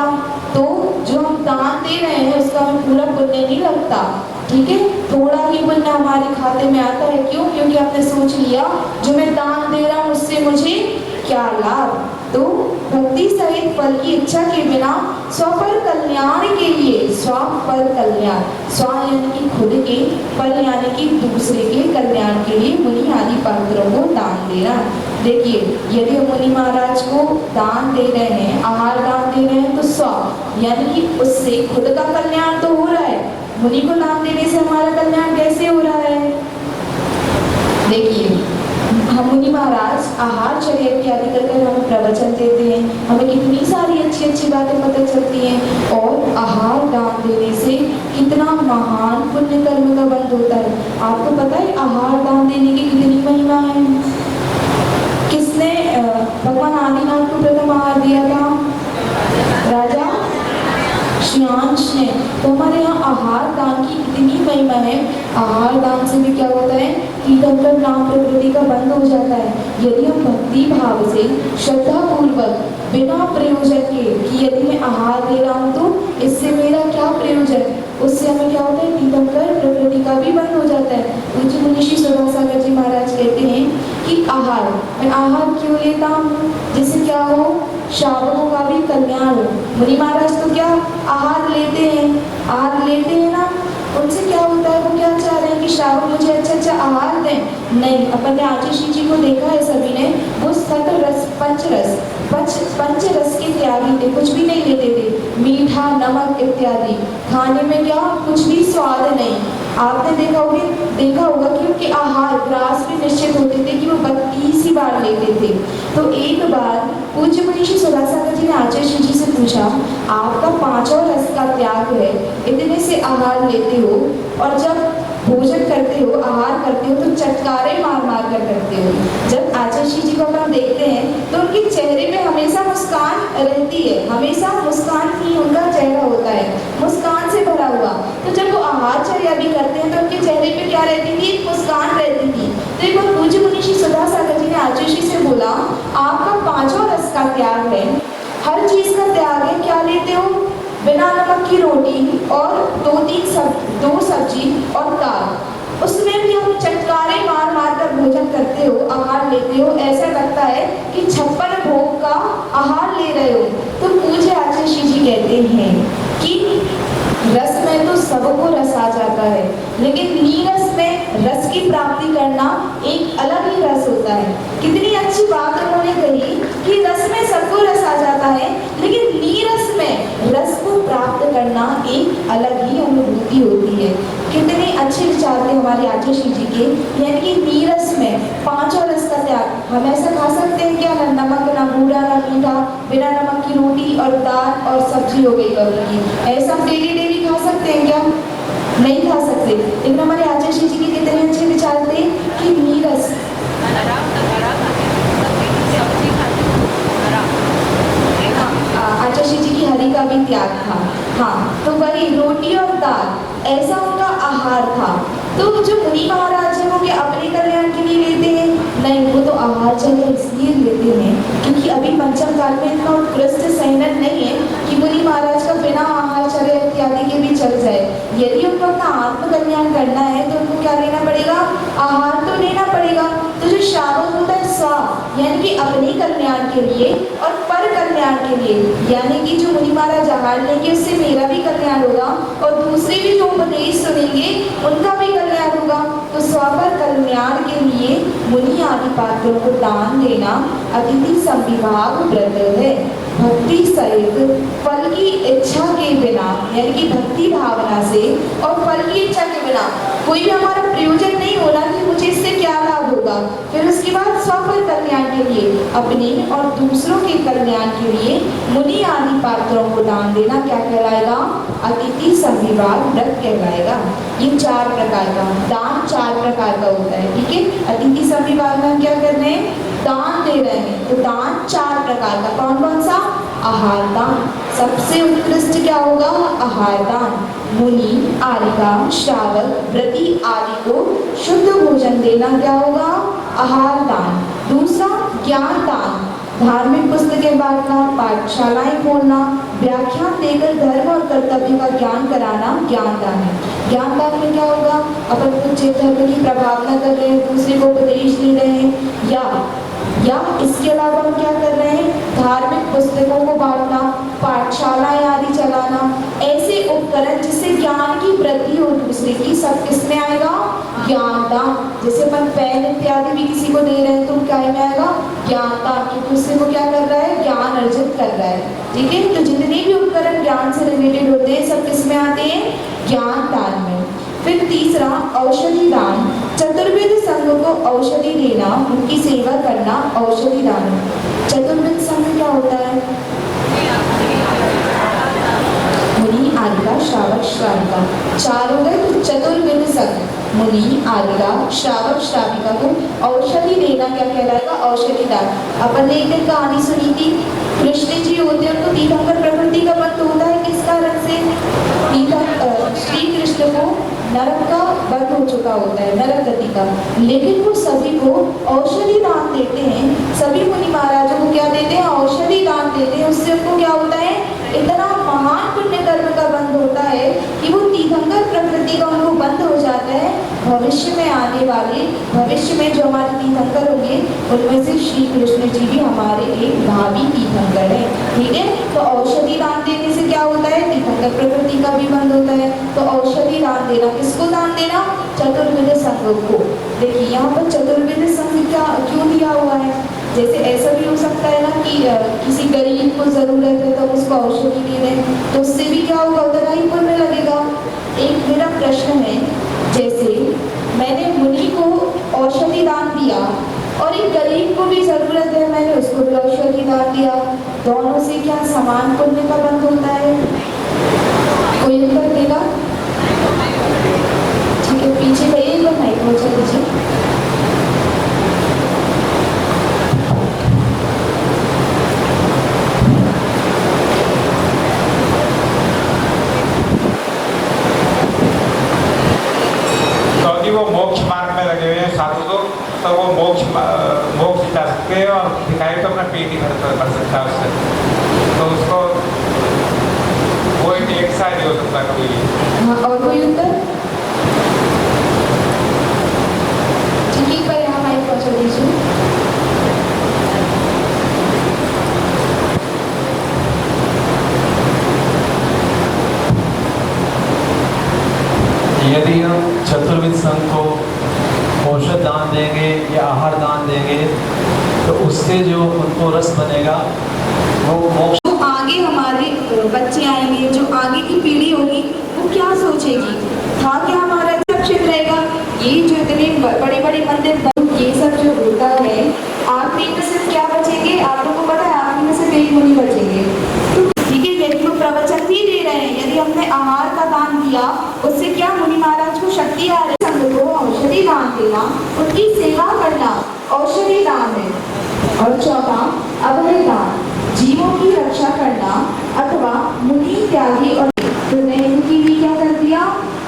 तो जो हम दान दे रहे हैं उसका हमें पूरा पुण्य नहीं लगता, ठीक है, थोड़ा ही पुण्य हमारे खाते में आता है। क्यों? क्योंकि आपने सोच लिया जो मैं दान दे रहा हूँ उससे मुझे क्या लाभ। तो भक्ति सहित फल की इच्छा के बिना स्वपर कल्याण के लिए, स्वपर कल्याण, स्व यानी कि खुद के, पर यानी कि दूसरे के कल्याण के लिए मुनि आदि पात्रों को दान देना। देखिए, यदि हम मुनि महाराज को दान दे रहे हैं, आहार दान दे रहे हैं, तो स्व यानी कि उससे खुद का कल्याण तो हो रहा है। मुनि को दान देने से हमारा कल्याण कैसे हो रहा है? देखिए, हम मुनि महाराज आहार चर्या इत्यादि कर हमें प्रवचन देते हैं, हमें कितनी सारी अच्छी अच्छी बातें पता चलती हैं। और आहार दान देने से कितना महान पुण्य कर्म का बंध होता है। आपको पता है आहार दान देने की कितनी महिमा है? किसने भगवान आदिनाथ को प्रथम आहार दिया था? राजा श्याम ने। तो हमारे यहाँ आहार दान की इतनी महिमा है। आहार दान से भी क्या होता है, तीर्थंकर नाम प्रकृति का बंद हो जाता है। यदि हम भक्ति भाव से श्रद्धा पूर्वक बिना प्रयोजन के कि यदि मैं आहार दे रहा हूँ तो इससे मेरा क्या प्रयोजन, उससे हमें क्या होता है, तीर्थंकर प्रकृति का भी बंद हो जाता है। पूज्य मुनिषी सुधासागर जी महाराज कहते हैं कि आहार, मैं आहार क्यों लेता हूँ? जिससे क्या हो, श्रावकों का भी कल्याण हो। मुनि महाराज तो क्या आहार लेते हैं, आहार लेते हैं ना, उनसे क्या होता है, वो क्या चाह रहे हैं कि श्रावक मुझे अच्छा अच्छा आहार दें? नहीं, अपन ने आचार्य जी को देखा है सभी ने, वो सत रस पंच रस के त्यागी थे, कुछ भी नहीं लेते थे, मीठा नमक इत्यादि खाने में क्या कुछ भी स्वाद नहीं। आपने देखा होगा कि उनके आहार ग्रास भी निश्चित होते थे कि वो 32 ही बार लेते थे। तो एक बार पूज्य मुनिषी सुधासागर जी ने आचार्य जी से पूछा, आपका 5 रस का त्याग है, इतने से आहार लेते हो और जब भोजन करते हो, आहार करते हो तो चटकारे मार मार कर करते हो। जब आचार्य जी को हम देखते हैं तो उनके चेहरे पे हमेशा मुस्कान रहती है, हमेशा मुस्कान ही उनका चेहरा होता है, मुस्कान से भरा हुआ। तो जब वो आहार चर्या भी करते हैं तो उनके चेहरे पे क्या रहती थी, मुस्कान रहती थी। तो एक बार पूज्य मुनिषी सुधासागर जी ने आचार्य जी से बोला, आपका 5 रस का त्याग है, हर चीज का त्याग है, क्या लेते हो? बिना नमक की रोटी और 2 सब्जी और दाल, उसमें भी हम चटकारे मार मार कर भोजन करते हो, आहार लेते हो, ऐसा लगता है कि 56 भोग का आहार ले रहे हो। तो पूज्य आचार्य जी कहते हैं कि रस में तो सबको रस आ जाता है, लेकिन नीरस में रस की प्राप्ति करना एक अलग ही रस होता है। कितनी अच्छी बात उन्होंने कही कि रस में सबको रस आ जाता है, लेकिन नीरस में रस को प्राप्त करना एक अलग ही अनुभूति होती है। कितने अच्छे विचार थे हमारे आचार्य जी के, यानी कि नीरस में 5 रस का त्याग। हम ऐसा खा सकते हैं क्या, ना नमक, ना बूढ़ा, ना मीठा, बिना नमक की रोटी और दाल और सब्जी हो गई कभी की, ऐसा डेली खा सकते हैं क्या? नहीं खा सकते। लेकिन हमारे आचार्य जी के कितने अच्छे विचार थे कि नीरस, आचार्य जी की हरि का भी त्याग था। हाँ, तो वही रोटी और दाल ऐसा उनका आहार था। तो जो मुनि महाराज है वो क्या अपने कल्याण के लिए लेते हैं? नहीं, वो तो आहार चर्या इसलिए लेते हैं क्योंकि अभी पंचम काल में इतना उत्कृष्ट संयम नहीं है कि मुनि महाराज का बिना आहार चर्या इत्यादि के भी चल जाए। यदि उनको अपना आत्म कल्याण करना है तो उनको क्या लेना पड़ेगा? आहार तो लेना पड़ेगा। तो जो श्रावक होता है स्व, यानी कि अपने कल्याण के लिए और पर कल्याण के लिए, यानी कि जो मुनि महाराज आहार लेंगे उससे मेरा भी कल्याण होगा और दूसरे भी जो उपदेश सुनेंगे उनका भी कल्याण होगा। तो स्वपर कल्याण के लिए मुनि आदि पात्रों को दान देना अतिथि संविभाग व्रत है। भक्ति सहित फल की इच्छा के बिना, यानी कि भक्ति भावना से और फल की इच्छा के बिना, कोई भी हमारा प्रयोजन नहीं हो रहा कि मुझे इससे क्या लाभ होगा। फिर उसके बाद स्वफल कल्याण के लिए, अपने और दूसरों के कल्याण के लिए मुनि आदि पात्रों को दान देना क्या कहलाएगा? अतिथि संविभाग व्रत कहलाएगा। ये 4 प्रकार का दान 4 प्रकार का होता है, ठीक है। अतिथि संविभाग में हम क्या कर रहे हैं? दान दे रहे हैं। तो दान 4 प्रकार का, कौन कौन सा? आहार दान, सबसे उत्कृष्ट क्या होगा? आहार दान। मुनि, आर्यिका, श्रावक, व्रती आदि को शुद्ध भोजन देना क्या होगा? आहार दान। दूसरा ज्ञान दान, धार्मिक पुस्तकें बांटना, पाठशालाएं खोलना, व्याख्यान देकर धर्म और कर्तव्य का ज्ञान कराना ज्ञान दान है। ज्ञान दान में क्या होगा? अपन कुछ धर्म की प्रभावना कर रहे हैं, दूसरे को उपदेश दे रहे हैं, या इसके अलावा हम क्या कर रहे हैं? धार्मिक पुस्तकों को बांटना, पाठशालाएं आदि चलाना, ऐसे उपकरण जिससे ज्ञान की वृद्धि हो दूसरे की, सब किसमें आएगा? ज्ञान दान। जैसे अपन पेन इत्यादि भी किसी को दे रहे हैं तो क्या में आएगा? ज्ञान दान, क्योंकि उससे वो क्या कर रहा है? ज्ञान अर्जित कर रहा है, ठीक है। तो जितने भी उपकरण ज्ञान से रिलेटेड होते हैं सब किसमें आते हैं? ज्ञान दान में। फिर तीसरा औषधि दान, चतुर्विध संघ को औषधि देना, उनकी सेवा करना औषधि दान है। चतुर्विध संघ क्या होता है? मुनि, आर्यिका, श्रावक, श्राविका, 4 हो गए। तो चतुर्विध संघ मुनि, आर्यिका, श्रावक, श्राविका को औषधि देना क्या कहलाएगा? औषधि दान। अपन ने एक दिन कहानी सुनी थी, कृष्ण जी होते हैं उनको तीर्थंकर प्रकृति का बंध होता है, किस कारण से? श्री कृष्ण को नरक का बंध हो चुका होता है, नरक गति का, लेकिन वो सभी को औषधि दान देते हैं। सभी मुनि महाराजों को क्या देते हैं? औषधि दान देते हैं। उससे उनको क्या होता है? इतना महान पुण्य कर्म का बंध होता है कि वो तीर्थंकर प्रकृति का उनको बंध हो जाता है। भविष्य में आने वाले, भविष्य में जो हमारे तीर्थंकर होंगे उनमें से श्री कृष्ण जी भी हमारे एक भावी तीर्थंकर है, ठीक है। तो औषधि दान देने से क्या होता है? तीर्थंकर प्रकृति का भी बंध होता है। तो औषधि दान देना, किसको दान देना? चतुर्विध संघ को। देखिए यहाँ पर चतुर्विध संघ क्या क्यों दिया हुआ है? जैसे ऐसा भी हो सकता है ना कि किसी गरीब को जरूरत है तो उसको औषधि दे दें, तो उससे भी क्या होगा? उतना ही पुण्य लगेगा। एक मेरा प्रश्न है, जैसे मैंने मुनि को औषधि दान दिया और एक गरीब को भी जरूरत है, मैंने उसको भी औषधि दान दिया, दोनों से क्या समान पुण्य का बंध होता है? कोई उत्तर देगा? ठीक है, पीछे का एक बार माइक पहुंचा दीजिए। वो मोक्ष मार्ग में लगे हुए हैं साधु लोग, तो वो मोक्ष जा सकते हैं और भिखारी तो अपना पेट ही खर्च कर सकता है उससे, तो उसको वो एक साइड ही हो सकता है कभी। और कोई उत्तर? ठीक है, पर यहाँ माइक पहुँचा दीजिए। यदि हम चतुर्विध संघ को औषध दान देंगे या आहार दान देंगे तो उससे जो उनको रस बनेगा वो मोक्ष। जो आगे हमारे बच्चे आएंगे, जो आगे की पीढ़ी होगी, वो क्या सोचेगी? था क्या हमारा सुरक्षित रहेगा? ये जो इतने बड़े बड़े मंदिर, ये सब जो होता है, आखिरी में सिर्फ क्या बचेंगे? आप लोगों को पता है, आखिरी में सिर्फ एक मुनि बचेंगे, ठीक है। यदि वो प्रवचन भी दे रहे हैं, यदि हमने आहार का दान दिया, उससे क्या मुनि महाराज को शक्ति आ रही है? संघ को औषधि दान देना, उनकी सेवा करना औषधि दान है। और चौथा अभय दान, जीवों की रक्षा करना अथवा मुनि त्यागी और इनकी भी क्या कर दिया?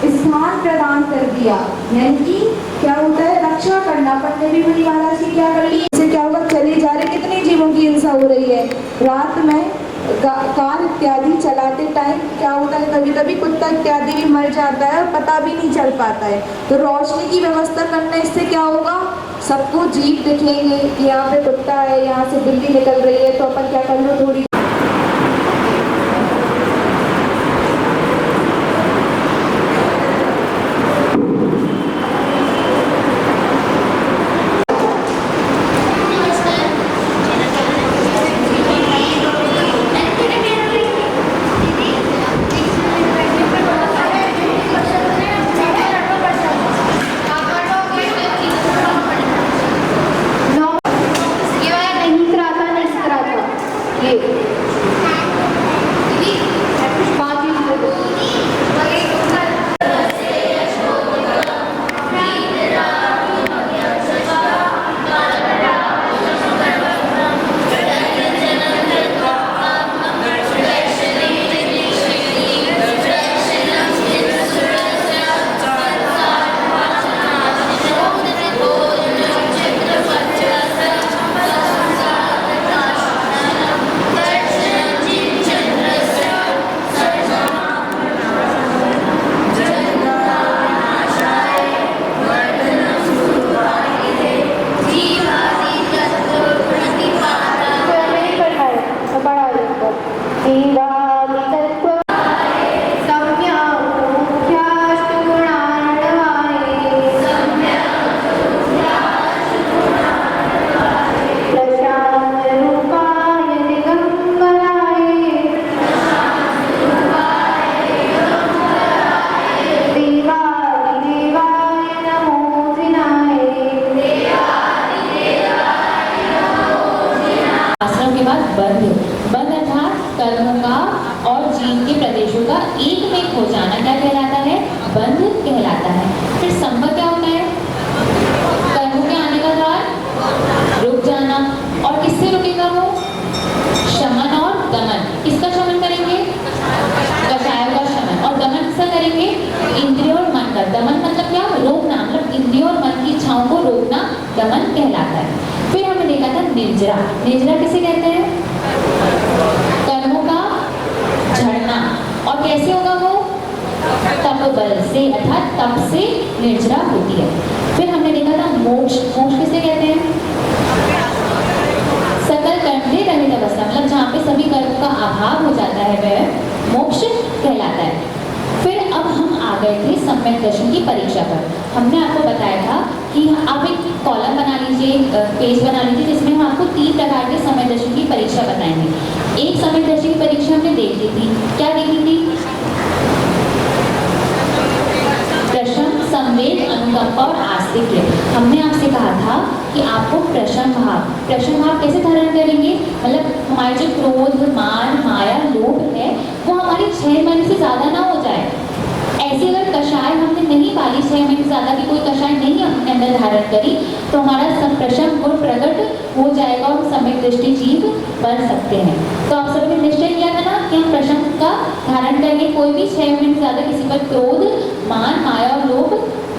स्थान प्रदान कर दिया, यानी कि क्या होता है? रक्षा करना। अपन ने भी मुनि महाराज की क्या कर ली? इससे क्या होगा? चले जा रहे कितने जीवों की हिंसा हो रही है, रात में कार इत्यादि चलाते टाइम क्या होता है, कभी कभी कुत्ता इत्यादि भी मर जाता है और पता भी नहीं चल पाता है। तो रोशनी की व्यवस्था करने इससे क्या होगा, सबको जीप दिखेंगे कि यहाँ पे कुत्ता है, यहाँ से बिल्ली निकल रही है, तो अपन क्या कर लो थोड़ी बंध अर्थात कर्म का और जीव के प्रदेशों का एक में हो जाना क्या कहलाता है, बंध कहलाता है। फिर संभव क्या होता है, कर्मों के आने का द्वार रुक जाना, और किससे रुकेगा वो, शमन और दमन। किसका शमन करेंगे, कषायों का शमन, और दमन किसका करेंगे, इंद्रियों और मन का। दमन मतलब क्या, रोकना, मतलब इंद्रियों और मन की इच्छाओं को रोकना दमन कहलाता है। फिर हमने देखा था निर्जरा। निर्जरा किसे कहते हैं, कर्मों का झड़ना, और कैसे होगा वो, तप बल से, अर्थात तप से निर्जरा होती है। फिर हमने देखा था मोक्ष। मोक्ष किसे कहते हैं, सकल कर्म से रहित अवस्था, मतलब जहाँ पे सभी कर्मों का अभाव हो जाता है वह मोक्ष कहलाता है। फिर अब हम आ गए थे सम्यक दर्शन की परीक्षा पर। हमने आपको बताया था कि आप एक कॉलम बना लीजिए, पेज बना लीजिए, जिसमें हम आपको 3 प्रकार के सम्यक दर्शन की परीक्षा बताएंगे। एक सम्यक दर्शन की परीक्षा हमने देख ली थी, क्या देखी थी, प्रशम, संवेद, अनुकंपा और आस्तिक्य। हमने आपसे कहा था कि आपको प्रशम भाव कैसे धारण करेंगे, मतलब हमारे जो क्रोध, मान, माया, लोभ है वो हमारी 6 महीने से ज़्यादा ना हो जाए। ऐसी अगर कषाय हमने नहीं पाली, 6 महीने से ज़्यादा की कोई कषाय नहीं हमने अंदर धारण करी, तो हमारा प्रशम गुण प्रकट हो जाएगा और सम्यक दृष्टि जीव बन सकते हैं। तो आप सबने निश्चय किया था ना कि हम प्रशम का धारण करेंगे, कोई भी 6 महीने से ज़्यादा किसी पर क्रोध, मान, माया और लोभ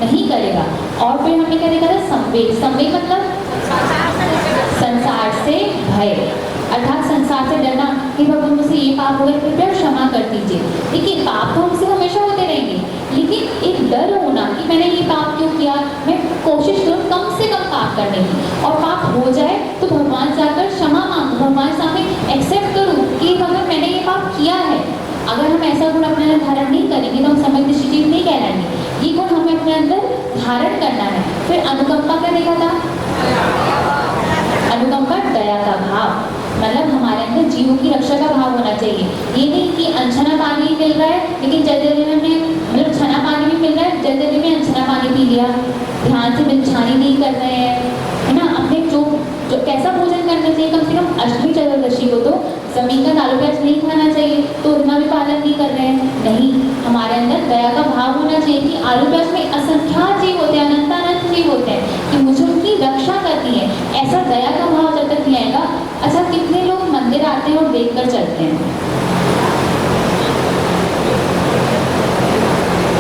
नहीं करेगा। और फिर हमने क्या देखा था, संवेग। संवेग मतलब संसार से भय, अर्थात संसार से डरना कि भगवान मुझसे ये पाप हो गए, कृपया क्षमा कर दीजिए। देखिए पाप तो हमसे हमेशा होते रहेंगे, लेकिन एक डर होना कि मैंने ये पाप क्यों किया, मैं कोशिश करूँ कम से कम पाप करने की, और पाप हो जाए तो भगवान से आकर क्षमा मांगूँ, भगवान सामने एक्सेप्ट करूँ कि भगवान मैंने ये पाप किया है। अगर हम ऐसा गुण अपने अंदर धारण नहीं करेंगे तो हम सम्यक दृष्टि जीव नहीं कहलाएंगे। ये गुण हमें अपने अंदर धारण करना है। फिर अनुकंपा क्या देखा था, अनुकंपा दया का भाव, मतलब हमारे अंदर जीवों की रक्षा का भाव होना चाहिए। ये नहीं कि अनछना पानी मिल रहा है लेकिन जल्दी में हमने, मतलब छना पानी भी मिल रहा है, जल्दी में अनछना पानी पी लिया, ध्यान से बिछानी नहीं कर रहे हैं, है ना। अपने जो कैसा भोजन करना चाहिए, कम से कम अष्टमी चतुर्दशी को तो जमीन का दाल प्याज नहीं खाना चाहिए, तो उतना भी पालन नहीं कर रहे हैं। नहीं, हमारे अंदर दया का भाव होना चाहिए कि आलू प्याज में असंख्यात जीव होते हैं, अनंतानंत जीव होते हैं, कि मुझे उनकी रक्षा करनी है। ऐसा दया का भाव जब तक नहीं आएगा। अच्छा, कितने लोग मंदिर आते हैं और देख कर चलते हैं,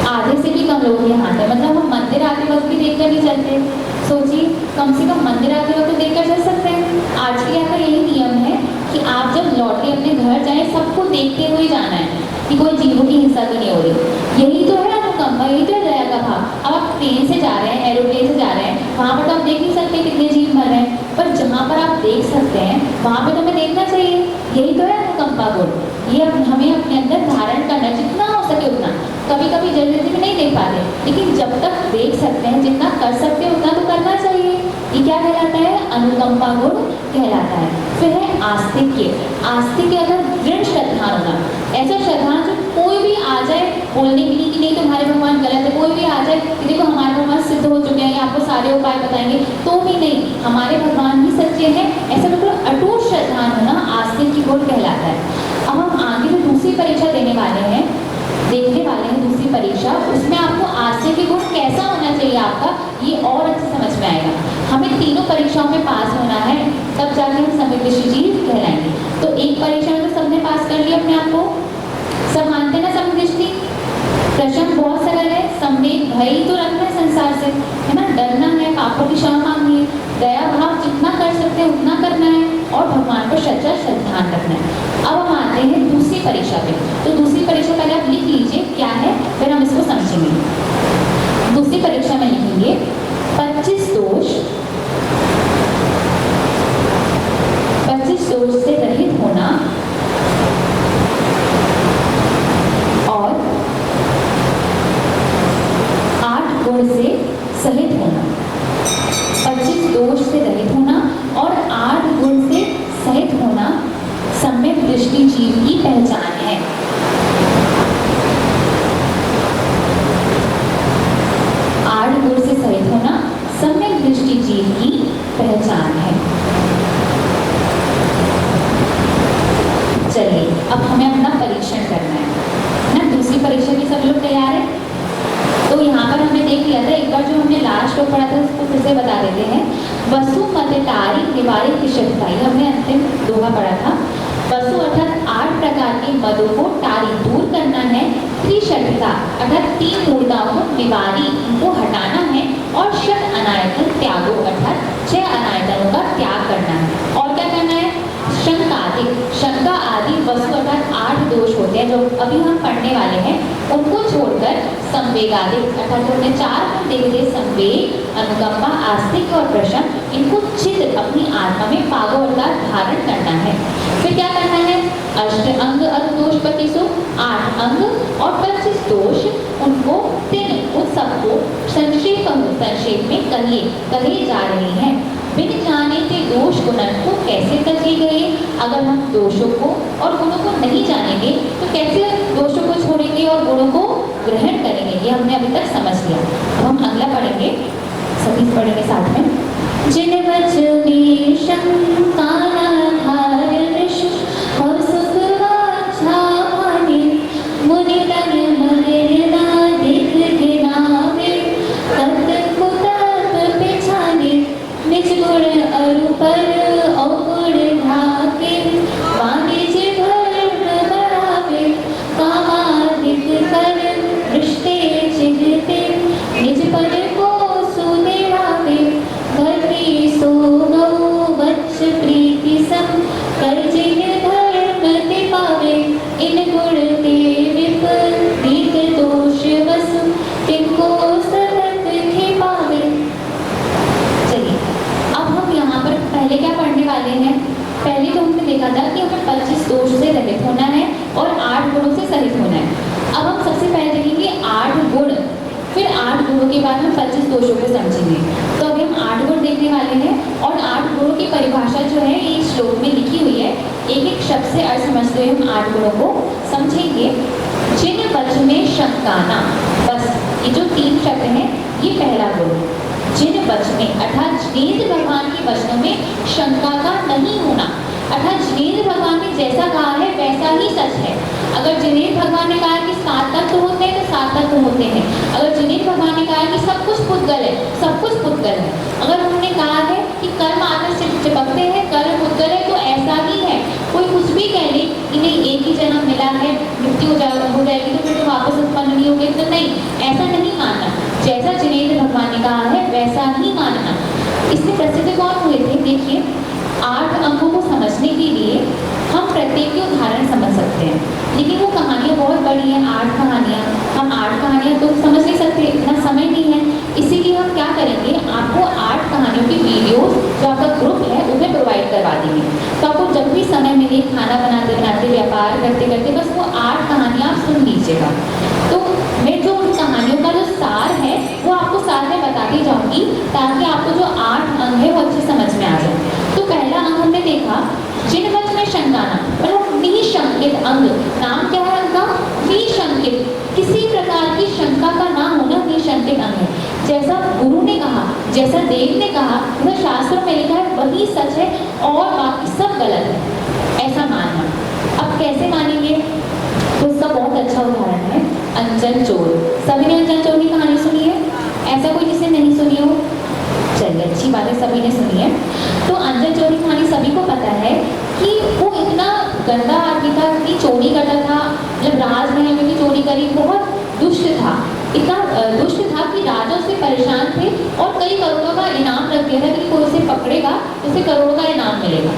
आधे से भी कम लोग यहाँ आते हैं, मतलब हम मंदिर आते वक्त भी देख कर नहीं चलते। सोचिए, कम से कम मंदिर आते वक्त तो देख कर चल सकते हैं। आज के यहाँ का यही नियम है कि आप जब लौट लौटे अपने घर जाए सबको देखते हुए जाना है कि कोई जीवों की हिंसा तो नहीं हो रही। यही तो है अनुकंपा, यही तो है दया का भाव। अब आप ट्रेन से जा रहे हैं, एरोप्लेन से जा रहे हैं, वहाँ पर तो आप देख नहीं सकते कितने जीव मर रहे हैं, पर जहाँ पर आप देख सकते हैं वहाँ पर तो हमें देखना चाहिए। यही तो है अनुकंपा गुण। ये हमें अपने अंदर धारण करना, जितना हो सके उतना। कभी कभी जल्दी में नहीं देख पाते, लेकिन जब तक देख सकते हैं, जितना कर सकते हैं उतना तो करना चाहिए। ये क्या कहलाता है? अनुकंपा गुण कहलाता है। फिर है आस्तिक्य। आस्तिक्य अगर दृढ़ श्रद्धा होना, ऐसा श्रद्धा जो कोई भी आ जाए बोलने के लिए कि नहीं तुम्हारे भगवान गलत है, कोई भी आ जाए कि देखो हमारे भगवान सिद्ध हो चुके हैं, आपको सारे उपाय बताएंगे, तो भी नहीं, हमारे भगवान ही सच्चे हैं, ऐसा बिल्कुल अटूट श्रद्धा होना आस्तिक्य गुण कहलाता है। अब हम आगे जो दूसरी परीक्षा देखने वाले हैं दूसरी परीक्षा, उसमें आपको आस्तिक्य गुण कैसा होना चाहिए आपका, ये और अच्छे समझ में आएगा। हमें तीनों परीक्षाओं में पास होना है, तब जाके हम समदृष्टि जीव कहलाएंगे। तो एक परीक्षा में तो सबने पास कर लिया अपने आप को, सब मानते ना समदृष्टि। प्रश्न बहुत सरल है, संवेग भय तो रखना है संसार से, है ना, डरना है, पापों की क्षमा मांगनी है, दया भाव जितना कर सकते हैं उतना करना है, और भगवान को सच्चा श्रद्धा रखना है। अब हम आते हैं दूसरी परीक्षा पे। तो दूसरी परीक्षा पहले आप लिख लीजिए क्या है, फिर हम इसको समझेंगे। दूसरी परीक्षा में लिखेंगे 25 दोष, 25 दोष से रहित होना और 8 गुण से सहित होना। 25 दोष से रहित होना और 8 गुण से सहित होना सम्यक दृष्टि जीव की पहचान है। 8 गुण से सहित होना सम्यक दृष्टि जीव की पहचान है। चलिए अब हमें अपना परीक्षण करना है ना। दूसरी परीक्षा की सब लोग तैयार है? तो यहाँ पर हमने देख लिया था, एक बार जो हमने लास्ट में पढ़ा था उसको फिर से बता देते हैं। वसु मदतारी निवारी किशक्ताई, हमने अंतिम दोहा पढ़ा था। वसु अर्थात 8 प्रकार के मदों को टारी दूर करना है। त्रिषठता अर्थात 3 मूर्ताओं को निवारी, इनको हटाना है। और षट अनायतन त्यागो अर्थात 6 अनायतनों का त्याग करना है। और क्या करना है? शंका आदि वस्तु अर्थात 8 दोष होते हैं जो अभी हम पढ़ने वाले हैं, उनको छोड़कर संवेगादि अर्थात हमने 4 गुण देखे थे, संवेग, अनुकंपा, आस्तिक और प्रश्न, इनको चित्त अपनी आत्मा में पागो अर्थात धारण करना है। फिर क्या करना है? अष्ट अंग दोष 25, 8 अंग और 25 दोष, उनको 3 उन सबको संक्षेप में कहे जा रहे हैं। बिन जाने के दोष गुणन को कैसे तजी गए? अगर हम दोषों को और गुणों को नहीं जानेंगे तो कैसे दोषों को छोड़ेंगे और गुणों को ग्रहण करेंगे? ये हमने अभी तक समझ लिया। अब हम अगला पढ़ेंगे, सभी पढ़ेंगे साथ में। जिन वच में शंका न धार ऋष और सुख वाचा माने, मुनि तन मगर ना देख के नावे, तत् कुतर्क पिछाने, निज गुण अरु पर अवगुण ढाके, वाणिज्य धर्म बढ़ावे, कामादिक कर दृष्टे चिरते, निज पद को सुदेवावे, धर्मी सो गौ वत्स प्रीति सम, कर जिन धर्म ते पावे, इन गुण ते विपरीत दोष वसु, तिनको सतत खे पावे। चलिए अब हम यहाँ पर पहले क्या पढ़ने वाले हैं? पहले तो हमने देखा था कि हमें 25 दोष से रहित होना है और 8 गुणों से सहित होना है। अब हम सबसे पहले देखेंगे 8 गुण, फिर 8 गुणों के बाद हम 25 दोषों को समझेंगे। तो अभी हम 8 गुण देखने वाले हैं और 8 गुणों की परिभाषा जो है ये श्लोक में लिखी हुई है। एक एक शब्द से अर्थ समझते हुए हम 8 गुणों को समझेंगे। जिन वच में शंकाना, बस ये जो 3 शब्द हैं ये पहला गुण। जिन वच में अर्थात जिनेंद्र भगवान के वचनों में शंका का नहीं होना, अर्थात जिनेंद्र भगवान ने जैसा कहा है वैसा ही सच है। अगर जिनेंद्र भगवान ने कहा कि 7 तत्व होते हैं तो 7 तत्व होते हैं। अगर जिनेंद्र भगवान ने कहा कि सब कुछ पुद्गल है, सब कुछ पुद्गल है। अगर उन्होंने कहा है कि कर्म आत्मा से चिपकते हैं, कर्म पुद्गल है, तो ऐसा ही है। कोई कुछ भी कह ले कि नहीं एक ही जन्म मिला है, मृत्यु हो जाएगी तो फिर तो वापस उत्पन्न नहीं होगी, तो नहीं, ऐसा नहीं मानना। जैसा जिनेंद्र भगवान ने कहा है वैसा ही मानना। इससे प्रसिद्ध कौन हुए थे? देखिए 8 अंगों को समझने के लिए हम प्रत्येक के उदाहरण समझ सकते हैं, लेकिन वो कहानियाँ बहुत बड़ी हैं, 8 कहानियाँ, हम 8 कहानियाँ तो समझ नहीं सकते, इतना समय नहीं है। इसीलिए हम क्या करेंगे, आपको 8 कहानियों की वीडियोस जो आपका ग्रुप है उन्हें प्रोवाइड करवा देंगे। तो आपको जब भी समय मिले, खाना बनाते बनाते, व्यापार करते करते, बस वो 8 कहानियाँ आप सुन लीजिएगा। तो मैं जो उन कहानियों का जो सार है वो आपको सार में बताती जाऊँगी, ताकि आपको जो 8 अंग है वो अच्छे समझ में आ जाए। तो पहला अंग हमने देखा जिनवच में शंकाना, मतलब निशंकित अंग। नाम क्या है उनका? निशंकित, किसी प्रकार की शंका का ना होना निशंकित अंग है। जैसा गुरु ने कहा, जैसा देव ने कहा, वह शास्त्रों में लिखा है वही सच है और बाकी सब गलत है, ऐसा मानना। अब कैसे मानेंगे? तो इसका बहुत अच्छा उदाहरण है अंजन चोर। सभी ने अंजन चोर की कहानी सुनी है? ऐसा कोई जिसने नहीं सुनी हो? चलिए, अच्छी बात है, सभी ने सुनी है। तो अंजन चोर की कहानी सभी को पता है कि वो इतना गंदा आदमी था, इतनी चोरी करता था, जब राजमहल में भी चोरी करी, बहुत दुष्ट था, इतना दुष्ट था कि राजा उससे परेशान थे और कई करोड़ों का इनाम रख दिया था कि कोई उसे पकड़ेगा तो उसे करोड़ों का इनाम मिलेगा।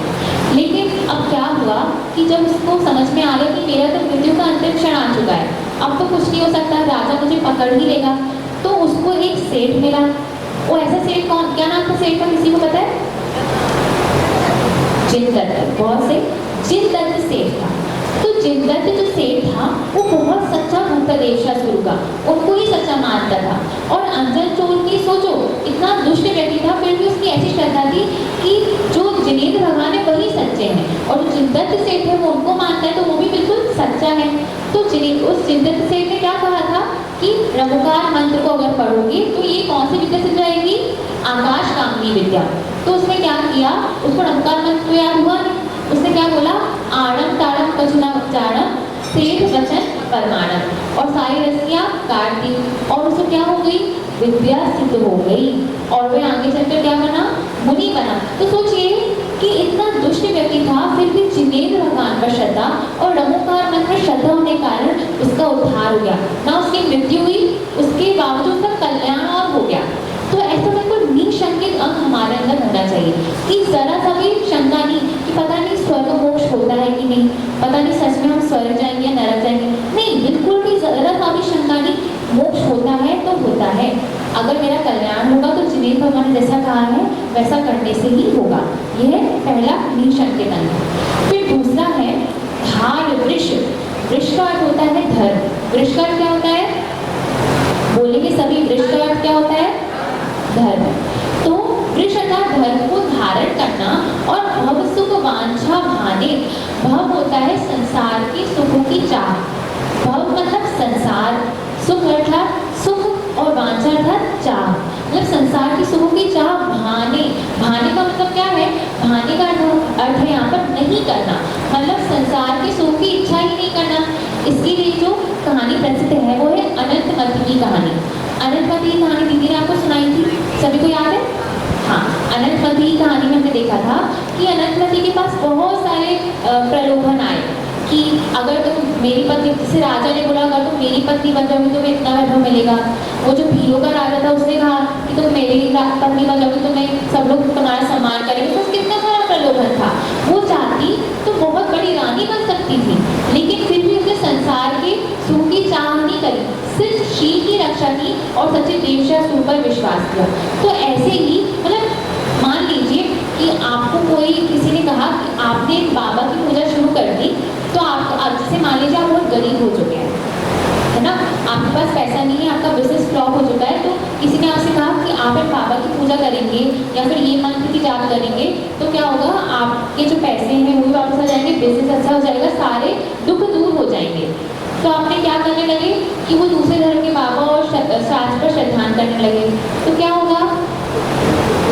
लेकिन अब क्या हुआ कि जब उसको समझ में आ गया कि मेरा तो मृत्यु का अंतिम क्षण आ चुका है, अब तो कुछ नहीं हो सकता, राजा मुझे पकड़ ही लेगा, तो उसको एक सेठ मिला। वो ऐसा सेठ कौन, क्या नाम था सेठ का, किसी को पता है? जिनदत्त, बहुत से जिनदत्त सेठ था। तो जिनदत्त जो सेठ था वो बहुत सच्चा भक्त था गुरु का, उनको ही सच्चा मानता था। और अंजन चोर की सोचो, इतना दुष्ट व्यक्ति था, फिर भी उसकी ऐसी श्रद्धा थी कि जो जिनेंद्र भगवान है वही सच्चे हैं, और जो जिनदत्त सेठ है वो उनको मानता है, तो वो भी बिल्कुल सच्चा है। तो उस जिनदत्त सेठ ने क्या कहा था कि रघुकार मंत्र को अगर पढ़ोगे तो ये कौन सी विद्या सिद्ध जाएगी? आकाश कामनी विद्या। तो उसने क्या किया, उसको रघुकार मंत्र तो याद हुआ नहीं, उसने क्या बोला? आड़म ताड़म कछुना चाड़म सेठ वचन परमाणम, और सारी रस्सियाँ काट दी, और उसको क्या हो गई? विद्या सिद्ध हो गई, और वह आगे चलकर क्या बना? मुनि बना। तो सोचिए कि इतना दुष्ट व्यक्ति था, फिर भी जिनेंद्र भगवान पर श्रद्धा और रघुकार मंत्र में श्रद्धा होने के कारण उसका उद्धार हो गया, ना उसकी मृत्यु हुई, उसके बावजूद उसका कल्याण और हो गया। तो ऐसा बिल्कुल निशंकित अंग हमारे अंदर होना चाहिए कि जरा सा भी शंका नहीं कि पता नहीं स्वर्ग मोक्ष होता है कि नहीं, पता नहीं सच में हम स्वर्ग जाएंगे या नरक जाएंगे, नहीं, बिल्कुल भी जरा सा भी शंका नहीं, मोक्ष होता है तो होता है। अगर मेरा कल्याण होगा तो जिनेंद्र भगवान ने जैसा कहा है वैसा करने से ही होगा। यह पहला निशंकित अंग। फिर दूसरा है धार वृष। वृष का अर्थ होता है धर्म। वृष का अर्थ क्या होता है? बोलेंगे सभी, वृष का अर्थ क्या होता है? धर्म। तो वृष अर्थात धर्म को धारण करना और भव सुख वांछा भाने। भव होता है संसार के सुखों की चाह, भव मतलब संसार, सुख अर्थात सुख और वांछा अर्थात चाह, मतलब संसार की सुखों की चाह भाने। भाने का मतलब क्या है? भाने का अर्थ है यहाँ पर नहीं करना, मतलब संसार के सुख की इच्छा ही नहीं करना। इसके लिए जो कहानी प्रसिद्ध है वो है अनंतमति की कहानी। अनंतमति की कहानी दीदी ने आपको सुनाई थी, सभी को याद है? हाँ, अनंतमति की कहानी में हमने देखा था कि अनंतमति के पास बहुत सारे प्रलोभन आए कि अगर तुम मेरी पत्नी, जैसे राजा ने बोला अगर तुम मेरी पत्नी बन जाओगी तो तुम्हें इतना वैभव मिलेगा। वो जो भीलों का राजा था उसने कहा कि तुम मेरी पत्नी बन जाओगी तो मैं सब लोग तुम्हारा सम्मान करेंगे। तो कितना सारा प्रलोभन था। वो चाहती तो बहुत बड़ी रानी बन सकती थी, लेकिन फिर भी उसने संसार के सुख की चाह नहीं करी, सिर्फ शील की रक्षा की और सच्चे देवशास्त्र पर विश्वास किया। तो ऐसे ही मतलब मान लीजिए कि आपको कोई किसी ने कहा कि आपने बाबा की पूजा शुरू कर दी, तो आप जैसे मान लीजिए आप बहुत गरीब हो चुके हैं, है ना, आपके पास पैसा नहीं है, आपका बिजनेस फ्लॉप हो चुका है, तो किसी ने आपसे कहा कि आप एक बाबा की पूजा करेंगे या फिर ये मंत्र की जाप करेंगे तो क्या होगा, आपके जो पैसे हैं वो भी वापस आ जाएंगे, बिजनेस अच्छा हो जाएगा, सारे दुख दूर हो जाएंगे। तो आपने क्या करने लगे कि वो दूसरे धर्म के बाबा और शास्त्र पर श्रद्धान करने लगे। तो क्या होगा?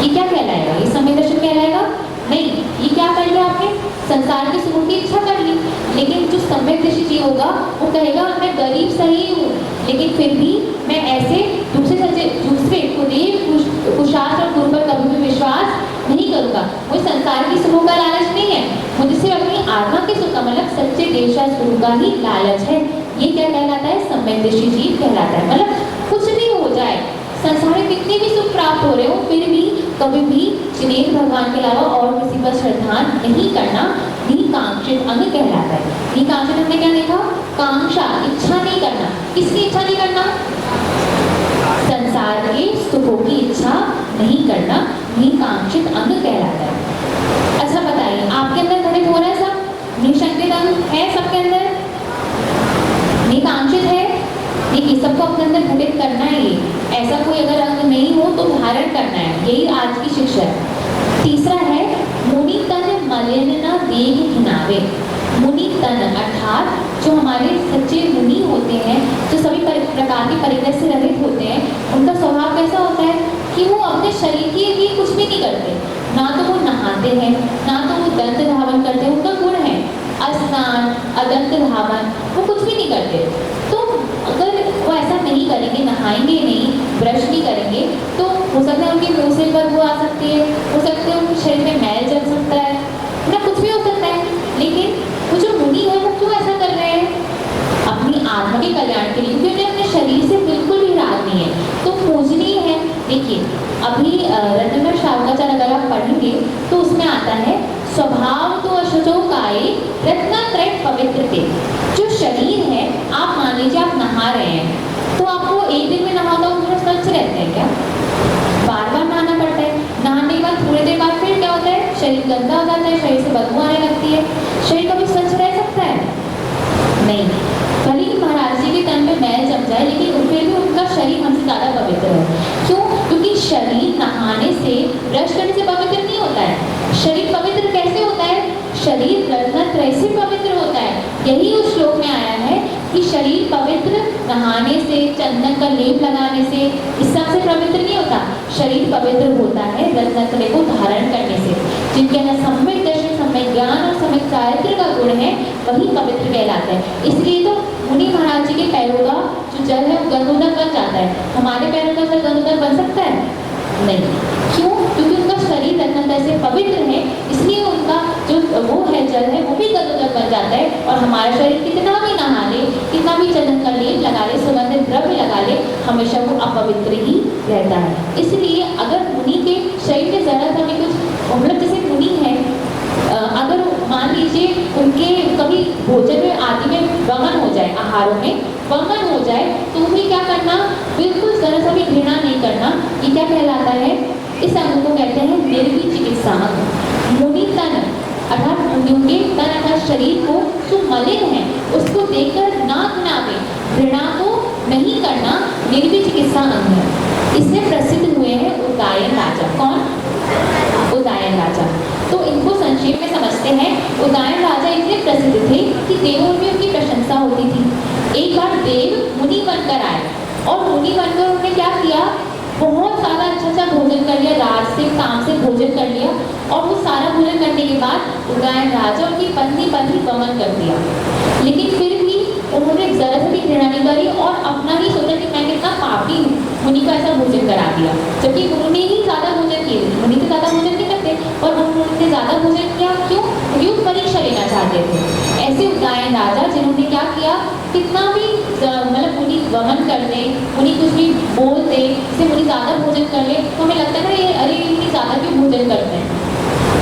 ये क्या कहलाएगा? ये समय दर्शन कहलाएगा? नहीं, ये क्या कर लिया आपने? संसार के सुखों की इच्छा कर ली। लेकिन जो सम्यक दृष्टि जीव होगा वो कहेगा मैं गरीब सही हूँ, लेकिन फिर भी मैं ऐसे दूसरे कुशास्त्र और गुरु पर कभी भी विश्वास नहीं करूँगा। मुझे संसार की सुखों का लालच नहीं है, मुझे सिर्फ अपनी आत्मा के सुख का, मतलब सच्चे देवशास्त्र गुरु का ही लालच है। ये क्या कहलाता है? सम्यक दृष्टि जीव कहलाता है। मतलब कुछ भी हो जाए, संसार में कितने भी सुख प्राप्त हो रहे हो, फिर भी कभी भी जिनेंद्र भगवान के अलावा और किसी पर श्रद्धा नहीं करना, निकांक्षित अंग कहलाता है। निकांक्षित हमने क्या देखा? कांक्षा, इच्छा नहीं करना। किसकी इच्छा नहीं करना? संसार के सुखों की इच्छा नहीं करना निकांक्षित अंग कहलाता है। अच्छा बताइए, आपके अंदर घटित हो रहा है सब? निशंकित अंग है सबके अंदर? निकांक्षित है? देखिए, सबको अपने अंदर घटित करना है। ये ऐसा कोई अगर अंग नहीं हो तो धारण करना है, यही आज की शिक्षा है। तीसरा है मुनि तन मलिन न देह घिनावे। मुनि तन अर्थात जो हमारे सच्चे मुनि होते हैं, जो सभी प्रकार के परिग्रह से रहित होते हैं, उनका स्वभाव कैसा होता है कि वो अपने शरीर के लिए कुछ भी नहीं करते। ना तो वो नहाते हैं, ना तो वो दंत धावन करते हैं। उनका गुण है स्नान, अदंत धावन, वो कुछ भी नहीं करते। तो अगर वो ऐसा नहीं करेंगे, नहाएंगे नहीं, ब्रश नहीं करेंगे, तो हो सकता है उनके मुंह से बदबू आ सकती है, हो सकता है उनके शरीर में मैल जम सकता है ना, कुछ भी हो सकता है। लेकिन वो जो मुनि है वो क्यों ऐसा कर रहे हैं? अपनी आत्मा के कल्याण के लिए, क्योंकि अपने शरीर से बिल्कुल भी राग नहीं है, तो पूजनीय है। देखिए, अभी रत्नमय शावकाचार्य अगर आप पढ़ेंगे तो उसमें आता है स्वभाव तो अशुचो काये रत्नत्रय पवित्र ते। जो शरीर है, आप मान लीजिए आप नहा रहे हैं, तो आपको एक दिन में नहाता हुआ पूरा स्वच्छ रहते हैं क्या? बार बार नहाना पड़ता है। नहाने के बाद थोड़ी देर बाद फिर क्या होता है? शरीर गंदा हो जाता है, शरीर से बदबू आने लगती है। शरीर कभी स्वच्छ रह सकता है? नहीं। भले ही महाराज जी के तन में मैल जम जाए, लेकिन फिर भी उनका शरीर हमसे ज़्यादा पवित्र है। क्यों? क्योंकि शरीर नहाने से, ब्रश करने से पवित्र नहीं होता है। शरीर पवित्र कैसे होता है? शरीर रत्नत्रय से पवित्र होता है। यही उस श्लोक में आया है कि शरीर पवित्र नहाने से, चंदन का लेप लगाने से, इस सब से पवित्र नहीं होता। शरीर पवित्र होता है रत्नत्रय को धारण करने से। जिनके अंदर सम्यक दर्शन, सम्यक ज्ञान और सम्यक चारित्र का गुण है, वही पवित्र कहलाता है। इसलिए तो मुनि महाराज जी के पैरों का जो जल है वो गंगोदक बन जाता है। हमारे पैरों का जल गंगोदक बन सकता है? नहीं। क्यों? क्योंकि उनका शरीर रत्नत्रय से पवित्र है, इसलिए उनका जो वो है जल है वो भी गंगोदक बन जाता है। और हमारा शरीर कितना भी नहा ले, कितना भी चंदन का लेप लगा ले, सुगंधित द्रव्य लगा ले, हमेशा वो अपवित्र ही रहता है। इसलिए अगर मुनि के शरीर में जरा सा भी कुछ, मतलब जैसे मुनि है, अगर मान लीजिए उनके कभी भोजन में आदि में वमन हो जाए, आहारों में वमन हो जाए, तो भी क्या करना? बिल्कुल जरा सा भी घृणा नहीं करना। ये क्या कहलाता है? इस अंग को कहते हैं निर्वी चिकित्सा अंग। मुनि तन अर्थात मुनियों के तन अर्थात शरीर को जो मलिन है उसको देखकर ना घृणावे, घृणा को नहीं करना निर्वी चिकित्सा अंग है। इससे प्रसिद्ध हुए हैं उदयन राजा। कौन? उदयन राजा। तो इनको संक्षेप में समझते हैं। उदयन राजा इतने प्रसिद्ध थे कि देवों में उनकी प्रशंसा होती थी। एक बार देव मुनि बनकर आए और मुनि बनकर उन्होंने क्या किया? बहुत सारा अच्छा भोजन कर लिया, राज से, काम से भोजन कर लिया। और वो सारा भोजन करने के बाद उदयन राजा उनकी पत्नी पर ही गमन कर दिया। लेकिन फिर भी उन्होंने जरा सी भी घृणा नहीं करी और अपना ही सोचा कि मैं कितना पापी हूँ, मुनि को ऐसा भोजन करा दिया। जबकि उन्होंने ही ज़्यादा भोजन किए, मुनि तो ज़्यादा भोजन नहीं करते, और उन्होंने ज़्यादा भोजन किया। क्यों? क्योंकि वो परीक्षा लेना चाहते थे। ऐसे उदयन राजा जिन्होंने क्या किया, कितना भी मतलब मुनि वमन कर दे, मुनि कुछ भी बोल दे, जैसे मुनि ज़्यादा भोजन कर ले तो हमें लगता है ये अरे इतनी ज़्यादा क्यों भोजन करते हैं।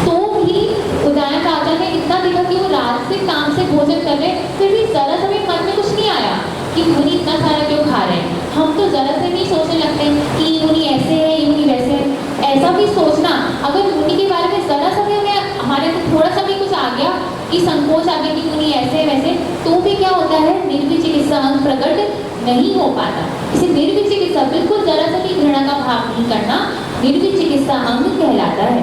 तो भी उदयन राजा ने इतना देखा कि वो रात से, काम से भोजन कर रहे, फिर भी ज़रा सा भी मन में कुछ नहीं आया कि मुनि इतना सारा क्यों खा रहे हैं। हम तो ज़रा से नहीं सोचने लगते कि ये मुनि ऐसे है, ये मुनि वैसे है। ऐसा भी सोचना, अगर मुनि के बारे में ज़रा सा भी हमें, हमारे को थोड़ा सा भी कुछ आ गया कि संकोच आ गया कि मुनि ऐसे वैसे, तो भी क्या होता है? निर्वी चिकित्सा अंग प्रकट नहीं हो पाता। इसे निर्वी चिकित्सा, बिल्कुल जरा सा भी घृणा का भाव नहीं करना, निर्वी चिकित्सा अंग कहलाता है।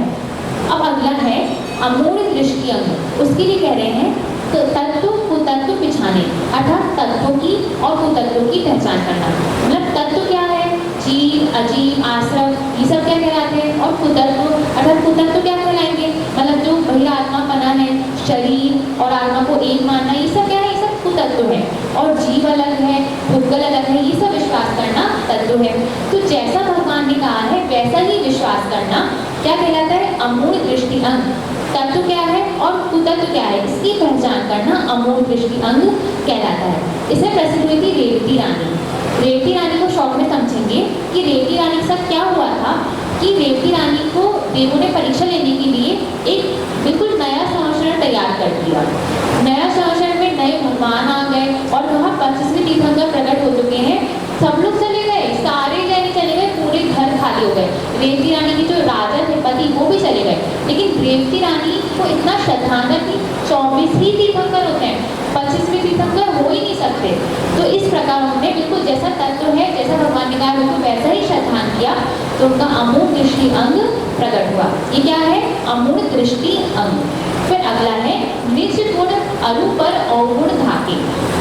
अब अगला है अमूढ़ दृष्टि अंग। उसके लिए कह रहे हैं तो तत्व कुतत्व पिछाने, अर्थात तत्वों की और कुतत्वों की पहचान करना। मतलब तत्व क्या है? जीव, अजीव, आश्रव, ये सब क्या कहलाते हैं? और कुतत्व अर्थात कुतत्व क्या कहलाएंगे? मतलब जो बहिरात्मापना है, शरीर और आत्मा को एक मानना, ये सब क्या है? ये सब कुतत्व है। और जीव अलग है, भूतगल अलग है, ये सब विश्वास करना तत्व है। तो जैसा भगवान ने कहा है वैसा ही विश्वास करना क्या कहलाता है? अमूढ़ दृष्टि अंग। तत्व क्या है और कुतत्व क्या है, इसकी पहचान करना अमूढ़ दृष्टि अंग कहलाता है। इसमें प्रसिद्ध हुई थी रेवती रानी। रेवती रानी को शॉर्ट में समझेंगे कि रेवती रानी के साथ क्या हुआ था कि रेवती रानी को देवों ने परीक्षा लेने के लिए एक बिल्कुल नया संवत्सरण तैयार कर दिया। नया शासन में नए भगवान आ गए और वहाँ 25वें तीर्थंकर प्रकट हो चुके हैं। सब लोग चले गए, सारे जने चले गए, पूरे घर खाली हो गए। रेवती रानी की जो राजा थे पति वो भी चले गए, लेकिन रेवती रानी को इतना श्रद्धांजलि थी। 24 ही तीर्थंकर होते हैं, 25वें तीर्थंकर हो ही नहीं सकते। तो इस प्रकार उन्होंने बिल्कुल जैसा तत्व है, जैसा भगवान ने कहा बिल्कुल वैसा ही श्रद्धान किया, तो उनका अमूढ़ दृष्टि अंग प्रकट हुआ। ये क्या है? अमूढ़ दृष्टि अंग। फिर अगला है निज गुण अरु पर अवगुण धाके,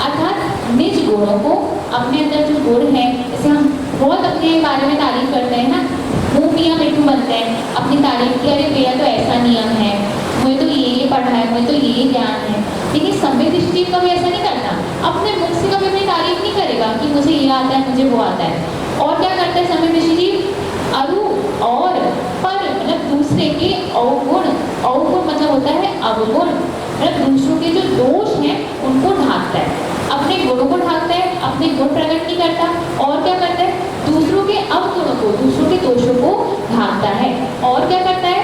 अर्थात निज गुणों को, अपने अंदर जो गुण है, जैसे हम बहुत अपने बारे में तारीफ करते हैं ना, मुंह मियाँ मिट्टू बनते हैं अपनी तारीफ की, अरे मेरा तो ऐसा नियम है, मुझे तो ये पढ़ा है, मुझे तो ये ज्ञान है। लेकिन सम्यक दृष्टि कभी ऐसा नहीं करता, अपने मुख से कभी अपनी तारीफ नहीं करेगा कि मुझे ये आता है, मुझे वो आता है। और क्या करता है सम्यक दृष्टि? अरु और पर मतलब दूसरे के अवगुण, अवगुण मतलब होता है अवगुण, मतलब दूसरों के जो दोष हैं उनको ढांकता है, अपने गुणों को ढांकता है, अपने गुण प्रकट नहीं करता। और क्या करता है? दूसरों के अवगुणों को, दूसरों के दोषों को ढांकता है। और क्या करता है?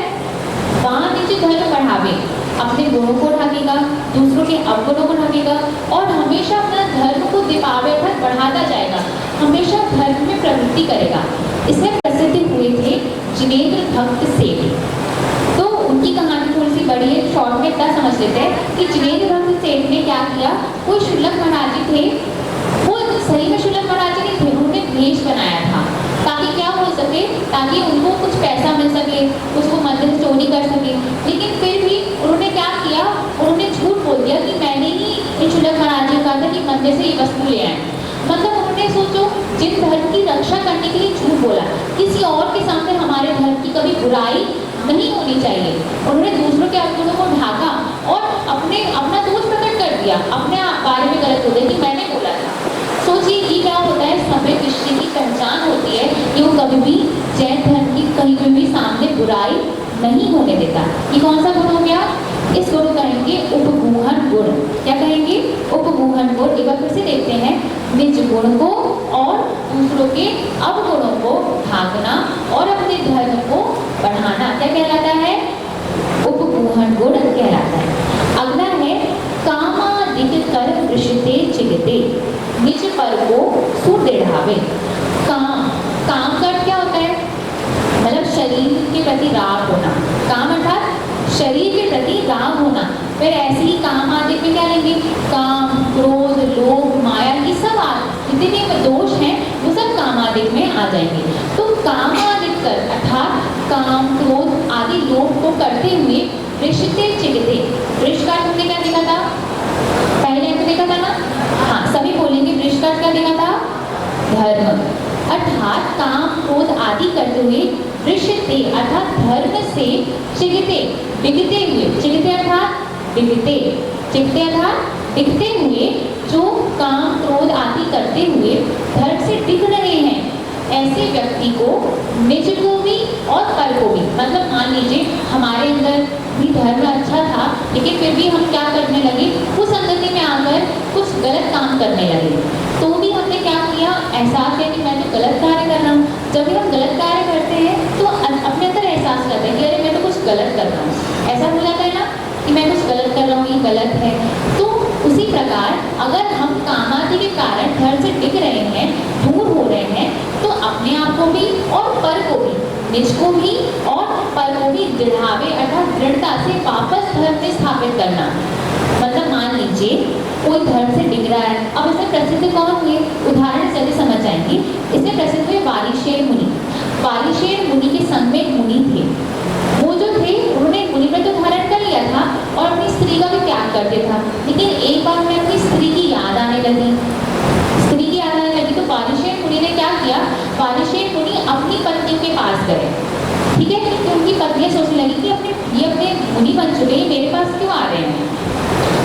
वहाँ निज धर्म बढ़ावे, अपने गुणों को ढाकेगा, दूसरों के अवगुणों को ढाकेगा, और हमेशा अपना धर्म को दिपावे अर्थात बढ़ाता जाएगा, हमेशा धर्म में प्रवृत्ति करेगा। इसमें प्रसिद्ध हुए थे जिनेंद्र भक्त सेठ। तो उनकी कहानी थोड़ी सी बड़ी है, शॉर्ट में इतना समझ लेते हैं कि जिनेंद्र भक्त सेठ ने क्या किया, कोई शुल्लक महाराज जी थे, वो सही में शुल्लक महाराज जी नहीं थे, उन्होंने भेष बनाया था ताकि क्या हो सके, ताकि उनको कुछ पैसा मिल सके, कुछ वो मंदिर से चोरी कर सके। लेकिन फिर भी उन्होंने क्या किया, उन्होंने झूठ बोल दिया कि मैंने ही इन शुल्लक महाराज जी को कहा था कि मंदिर से ये वस्तु ले आए। मतलब उन्होंने सोचो जिन धर्म की रक्षा करने के लिए झूठ बोला, किसी और के सामने हमारे धर्म की कभी बुराई नहीं होनी चाहिए, उन्होंने दूसरों के अवगुणों को ढाका और अपना दोष प्रकट कर दिया, अपने बारे में गलत हो गया कि मैंने बोला था। सोचिए ये क्या होता है, सम्यक दृष्टि की पहचान होती है कि वो कभी भी जैन धर्म की कहीं भी सामने बुराई नहीं होने देता। ये कौन सा गुण हो गया? इस गुण को कहेंगे उपगूहन गुण। क्या कहेंगे? उपगूहन गुण। एक बार फिर से देखते हैं, निज गुण को और दूसरों के अवगुणों को ढांकना और अपने धर्म को बढ़ाना क्या कहलाता है? उपगूहन गुण कहलाता है। अगला है कामादिक कर वृषिते चिगते, निज पर को सुदृढ़ावे। काम का अर्थ क्या होता है? मतलब शरीर के प्रति राग होना, काम अर्थात शरीर के प्रति राग होना। फिर ऐसे ही काम आदि में क्या लेंगे? काम, क्रोध, लोभ, माया, ये सब जितने भी दोष हैं वो सब काम आदि में आ जाएंगे। तो काम आदि कर अर्थात काम, क्रोध आदि लोभ को करते हुए वृषिते चिगते। वृष का तुमने क्या देखा था? पहले हमने देखा था ना? हाँ, सभी बोलेंगे वृष का क्या देखा था? धर्म। अर्थात काम, क्रोध आदि करते हुए वृषिते अर्थात धर्म से चिगते, डिगते हुए। चिगते अर्थात डिगते, चिगते अर्थात डिगते हुए, जो काम, क्रोध आदि करते हुए धर्म से डिग रहे हैं, ऐसे व्यक्ति को निज को भी और पर को भी, मतलब मान लीजिए हमारे अंदर भी धर्म अच्छा था लेकिन फिर भी हम क्या करने लगे, उस संगति में आकर कुछ गलत काम करने लगे, तो भी हमने क्या किया, एहसास किया कि मैं तो गलत कार्य कर रहा हूँ। जब भी हम गलत कार्य करते हैं तो अपने अंदर एहसास करते हैं कि अरे मैं तो कुछ गलत कर रहा हूँ, ऐसा हो जाता है ना कि मैं कुछ गलत कर रहा हूँ, ये गलत है। तो उसी प्रकार अगर हम कामादि के कारण धर्म से डिग रहे हैं, दूर हो रहे हैं, तो अपने आप को भी और पर को भी, निज को भी और पर को भी दृढ़ावे अर्थात दृढ़ता से वापस धर्म में स्थापित करना। मतलब मान लीजिए कोई धर्म से डिग रहा है, अब इसमें प्रसिद्ध कौन हुए, उदाहरण से जल्दी समझ जाएंगे। इसमें प्रसिद्ध हुए वालीशेर मुनि। वालीशेर मुनि के संग में एक मुनि थे, वो जो थे उन्होंने मुनि में तो धारण कर लिया था और अपनी स्त्री का भी त्याग कर दिया था, लेकिन एक बार में अपनी स्त्री की याद आने लगी, स्त्री की याद आने लगी तो वालीशेर मुनि ने क्या किया, वालीशेर मुनि अपनी पत्नियों के पास गए, ठीक है, क्योंकि उनकी पत्नियां सोचने लगी कि अपने मुनि बन चुके हैं, मेरे पास क्यों आ रहे हैं।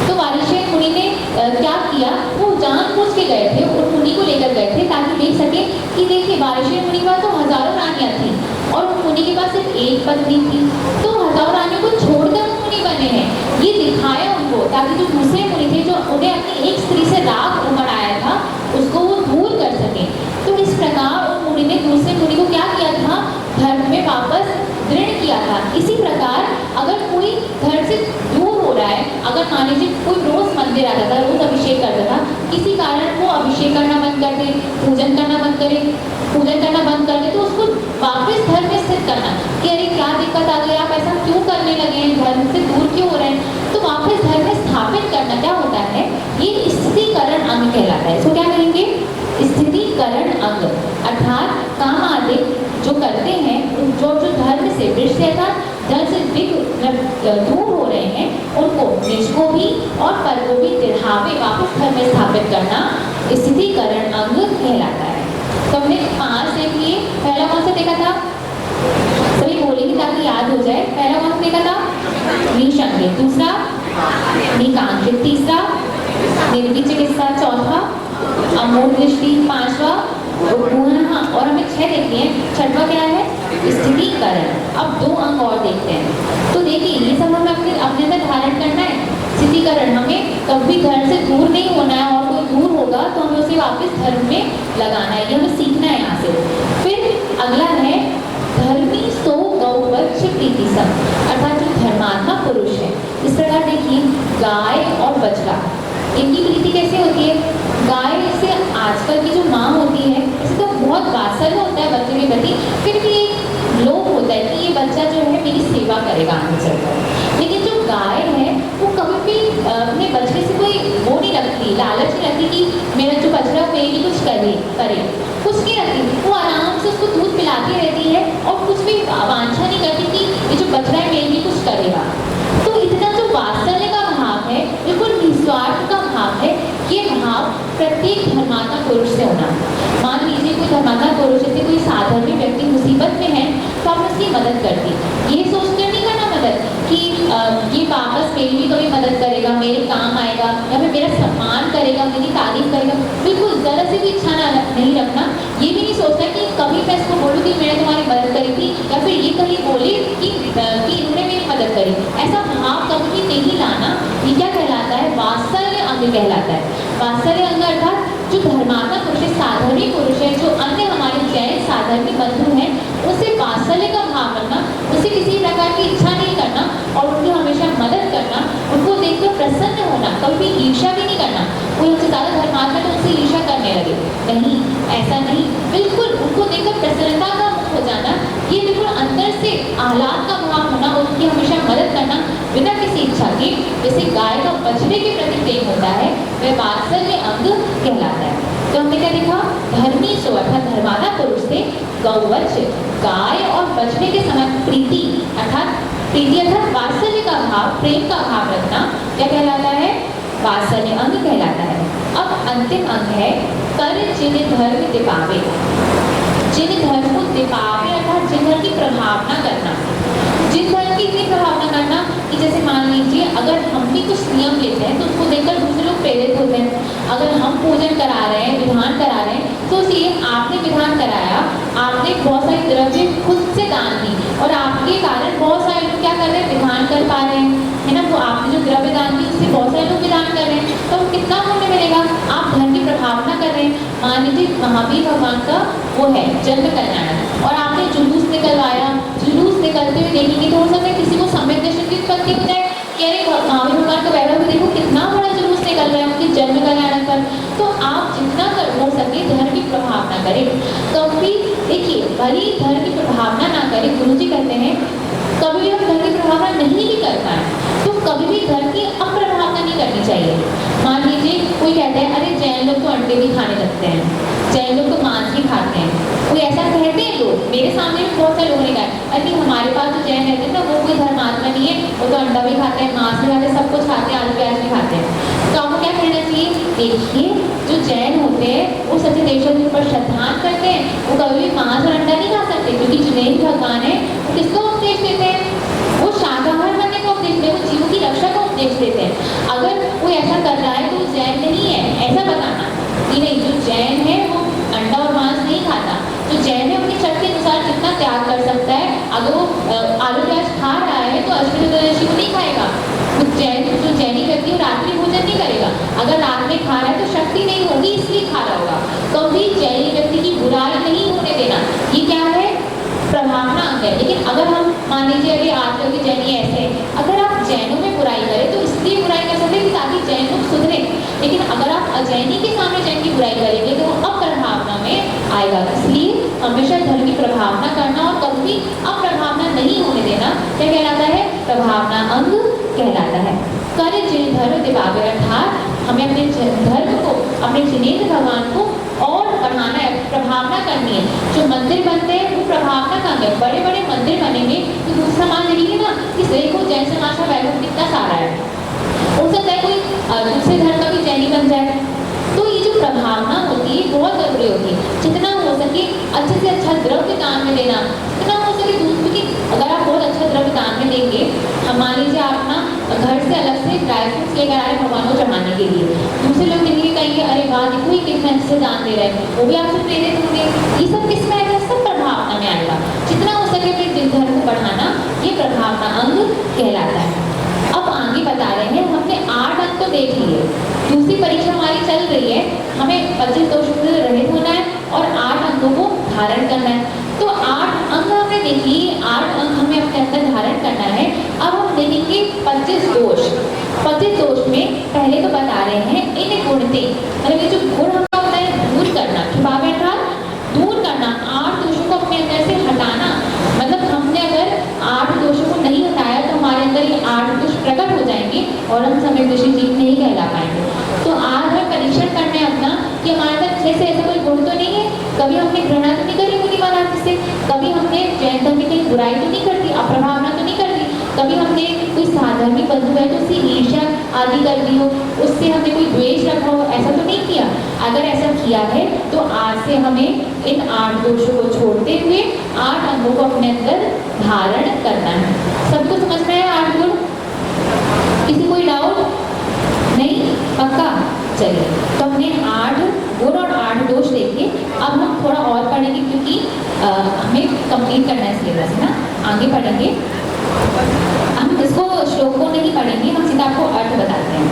तो वालीशेर मुनि ने क्या किया, वो जानबूझ के गए थे, उन मुनि को लेकर गए थे ताकि देख सके कि देखिए वालीशेर मुनि के पास तो हजारों रानियां थी और उन मुनि के पास सिर्फ एक पत्नी थी, तो हजारों रानियों को छोड़कर मुनि बने हैं, ये दिखाया उनको ताकि जो दूसरे मुनि थे जो उन्हें अपनी एक स्त्री से राग उमड़ आया था उसको वो दूर कर सके। तो इस प्रकार उन मुनि ने दूसरे मुनि को क्या किया था, धर्म में वापस दृढ़ किया था। इसी प्रकार अगर कोई धर्म से दूर हो रहा है, अगर अभिषेक करना बंद कर दे, पूजन करना बंद कर दे, तो उसको वापस धर्म में स्थित करना कि अरे क्या दिक्कत आ गई, आप ऐसा क्यों करने लगे हैं, धर्म से दूर क्यों हो रहे हैं, तो वापस धर्म में स्थापित करना क्या होता है, ये स्थितिकरण अंग कहलाता है। इसको क्या कहेंगे, स्थितिकरण अंग। अर्थात काम आदि जो करते हैं, जो धर्म से वृक्ष से अर्थात धर्म से दूर हो रहे हैं, उनको निज को भी और पर को भी दिढ़ावे वापस धर्म में स्थापित करना स्थितिकरण अंग कहलाता है। तो हमने 5 देख लिए। पहला कौन सा देखा था, सभी बोलेंगे ताकि याद हो जाए। पहला कौन सा देखा था, निसंदेह। दूसरा निकांक्षित। तीसरा निर्वी चिकित्सा। चौथा अमूढ़ दृष्टि। पांचवा गुण। और हमें 6 देखनी है। छठवा क्या है, स्थितिकरण। अब 2 अंग और देखते हैं। तो देखिए ये सब हमें अपने अंदर धारण करना है। स्थितिकरण, हमें कभी घर से दूर नहीं होना है, और कोई दूर होगा तो हमें उसे वापस धर्म में लगाना है, ये हमें सीखना है यहाँ से। फिर अगला है धर्मी सो गौवत्स प्रीति सम, अर्थात जो धर्मात्मा पुरुष है। इस प्रकार देखिए गाय और बछड़ा, इनकी प्रीति कैसे होती है। गाय से आजकल की जो माँ होती है, इससे तो बहुत वात्सल्य होता है बच्चे के प्रति, फिर भी एक लोभ होता है कि ये बच्चा जो है मेरी सेवा करेगा आगे चलकर। लेकिन जो गाय है वो कभी भी अपने बछड़े से कोई वो नहीं रखती, लालच नहीं रखती कि मेरा जो बछड़ा मेरे लिए कुछ करे, कुछ नहीं रखती। वो आराम से उसको दूध पिलाती रहती है और कुछ भी वांछा नहीं करती कि ये जो बछड़ा है मेरे लिए कुछ करेगा। तो इतना जो वात्सल्य का भाव है, बिल्कुल निस्वार्थ का भाव है, ये भाव प्रत्येक धर्मात्मा पुरुष से होना। मान लीजिए कोई धर्मात्मा पुरुष जैसे कोई साधारण व्यक्ति मुसीबत में है, तो आप उसकी मदद करती, ये सोचकर नहीं करना मदद कि ये वापस मेरी भी कभी मदद करेगा, मेरे काम आएगा, या फिर मेरा सम्मान करेगा, मेरी तारीफ करेगा। बिल्कुल जरा से भी इच्छा नहीं रखना। ये भी नहीं सोचना कि कभी मैं इसको बोलूँ कि मैंने तुम्हारी मदद करी थी, या फिर ये कहीं बोले कि इन्होंने मेरी मदद करी। ऐसा भाव कभी नहीं लाना। ये क्या कहलाता है, वात्सल्य अंग कहलाता है। वात्सल्य अंग अर्थात जो धर्मात्मा पुरुष, साधर्मी पुरुष है, जो अन्य हमारे जैन साधर्मी बंधु हैं, उससे वात्सल्य का भाव रखना, उससे किसी प्रकार की इच्छा नहीं करना और उनकी हमेशा मदद करना, उनको देखकर प्रसन्न होना, कभी ईर्ष्या भी नहीं करना। कोई हमसे ज़्यादा धर्मात्मा तो उनसे ईर्ष्या करने लगे, नहीं, ऐसा नहीं। बिल्कुल उनको देखकर प्रसन्नता का मुक्त हो जाना, ये बिल्कुल अंदर से आह्लाद का भाव होना, उनकी हमेशा मदद करना बिना किसी इच्छा के। जैसे गाय का बछड़े के प्रति प्रेम होता है, वह वात्सल्य अंग कहलाता है। तो हमने क्या देखा, धर्मी सो अर्थात धर्मात्मा पुरुष से गौवत्स, गाय और बछड़े के समय प्रीति अर्थात वात्सल्य का भाव, प्रेम का भाव रखना क्या कहलाता है, वात्सल्य अंग कहलाता है। अब अंतिम अंग है कर जिन धर्म दिपावे। जिन धर्म को दिपावे अर्थात जिन धर्म की प्रभावना करना। जिन धर्म की इतनी प्रभावना करना कि जैसे मान लीजिए अगर हम भी कुछ नियम लेते हैं तो उसको देखकर दूसरे लोग प्रेरित होते हैं। अगर हम पूजन करा रहे हैं, विधान करा रहे हैं, तो सेम आपने विधान कराया, आपने बहुत सारी द्रव्य खुद से दान दी और आपके कारण बहुत सारे लोग क्या कर रहे हैं, विधान कर पा रहे हैं, है ना। तो आपने जो द्रव्य दान दी उससे बहुत सारे लोग विधान कर रहे हैं, तो कितना पुण्य मिलेगा। आप धर्म की प्रभावना कर रहे हैं। मान लीजिए महावीर भगवान का वो है जन्म कल्याण और आपने जुलूस निकलवाया, जुलूस निकलते हुए देखेंगे तो हो सकता है किसी को सम्यक दर्शन की उत्पत्ति हो जाए कि अरे महावीर भगवान का वैभव देखो कितना बड़ा जुलूस निकल रहा है उनके जन्म कल्याण पर। तो आप जितना हो सके धर्म की प्रभावना करें। कभी देखिए भली धर्म की प्रभावना ना करें, गुरु जी कहते हैं कभी हम धर्म की प्रभावना नहीं भी करता है तो कभी भी धर्म की अप्रभावना नहीं करनी चाहिए। मान लीजिए कोई कहता है अरे जैन लोग तो अंडे भी खाने लगते हैं, जैन लोग तो मांस भी खाते हैं, कोई ऐसा कहते हैं लोग, मेरे सामने भी बहुत सारे लोगों ने कहा अरे हमारे पास जो जैन रहते हैं ना वो कोई धर्मात्मा नहीं है, वो तो अंडा भी खाते हैं, मांस भी खाते हैं, सब कुछ खाते हैं, आलू प्याज भी खाते हैं। तो आपको क्या कहना चाहिए, देखिए जो जैन होते हैं वो सच्चे देवता के ऊपर श्रद्धान करते हैं, वो कभी भी मांस और अंडा नहीं खा सकते क्योंकि जिनेन्द्र भगवान है वो किसको उपदेश देते हैं, वो शाकाहार बनने का उपदेश देते हैं, वो जीवों की रक्षा का उपदेश देते हैं। अगर कोई ऐसा कर रहा है तो वो जैन नहीं है, ऐसा बताना कि नहीं जो जैन है वो अंडा और मांस नहीं खाता। जो जैन है अपनी शक्ति के अनुसार जितना त्याग कर सकता है, अगर वो आलू प्याज खा रहा है तो अष्टमी को नहीं खाएगा। जो जैनी व्यक्ति रात्रि भोजन नहीं करेगा, अगर रात में खा रहा है तो शक्ति नहीं होगी इसलिए खा रहा होगा। कभी जैनी व्यक्ति की बुराई नहीं होने देना, ये क्या है, प्रभावना अंग है। लेकिन अगर हम मान लीजिए अभी आजकल के जैनी ऐसे हैं, अगर आप जैनों में बुराई करें तो इसलिए बुराई कर सकते हैं कि ताकि जैन लोग सुधरे, लेकिन अगर आप अजैनी के सामने जैन की बुराई आएगा। इसलिए हमेशा धर्म की प्रभावना करना और कभी अप्रभावना नहीं होने देना क्या कहलाता है? प्रभावना अंग कहलाता है। कर जिन धर्म दिवावे, अर्थात हमें अपने धर्म को, अपने जिनेंद्र भगवान को और बढ़ाना है, प्रभावना करनी है। जो मंदिर बनते हैं वो प्रभावना का है। बड़े बड़े मंदिर बनेंगे तो दूसरा मान देखिए ना कि देखो जैन समाज का वैभव कितना सारा है, हो सकता है कोई दूसरे धर्म का भी जैनी बन जाए। तो ये जो प्रभावना होती है बहुत जरूरी होती है। जितना हो सके अच्छे से अच्छा द्रव्य दान में देना, जितना हो सके क्योंकि अगर आप बहुत अच्छा द्रव्य दान में देंगे, हम मान लीजिए आप ना घर से अलग से ड्राई फ्रूट्स लेकर आए भगवान को चढ़ाने के लिए, दूसरे लोग देखेंगे कहेंगे अरे वाह देखो ये कितना अच्छे दान दे रहे हैं, वो भी आपसे प्रेरित होंगे। ये सब किसमें आएगा? सब प्रभावना में आएगा। जितना हो सके अपने जिन धर्म को बढ़ाना, ये प्रभावना अंग कहलाता है। अब आगे बता रहे हैं, हमने 8 अंक तो देख लिए, दूसरी परीक्षा हमारी चल रही है, हमें 25 दोषों से रहित होना है और 8 अंकों को धारण करना है। तो 8 अंक हमने देखी, 8 अंक हमें अपने अंदर धारण करना है। अब हम देखेंगे 25 दोष। 25 दोष में पहले तो बता रहे हैं इन गुणते, मतलब ये जो गुण हमका होता है दूर करना, छुपावे अर्थात दूर करना, 8 दोषों को अपने अंदर से हटाना। मतलब हमने अगर 8 दोषों को नहीं हटाया तो हमारे अंदर ये 8 दोष प्रकट हो जाएंगे और हम समय विषय जीव नहीं कहला पाएंगे। तो आज हमें परीक्षण करना है अपना कि हमारे अंदर जैसे ऐसा कोई गुण तो नहीं है, कभी हमने घृणा तो नहीं करी मुनि महाराज से, कभी हमने जैन धर्म की कहीं बुराई तो नहीं करती, अप्रभावना तो नहीं करती, कभी हमने कोई साधर्मिक बंधु है तो उससे ईर्ष्या आदि कर दी हो, उससे हमने कोई द्वेष रखा हो, ऐसा तो नहीं किया। अगर ऐसा किया है तो आज से हमें इन 8 दोषों को छोड़ते हुए 8 अंगों को अपने अंदर धारण करना है। सबको समझ में है 8 गुण? किसी कोई डाउट नहीं? पक्का? चलिए, तो हमने 8 गुण और 8 दोष देखे। अब हम थोड़ा और पढ़ेंगे क्योंकि हमें कंप्लीट करना है सिलेबस ना, आगे पढ़ेंगे। हम इसको श्लोक को नहीं पढ़ेंगे, हम सीधा आपको अर्थ बताते हैं,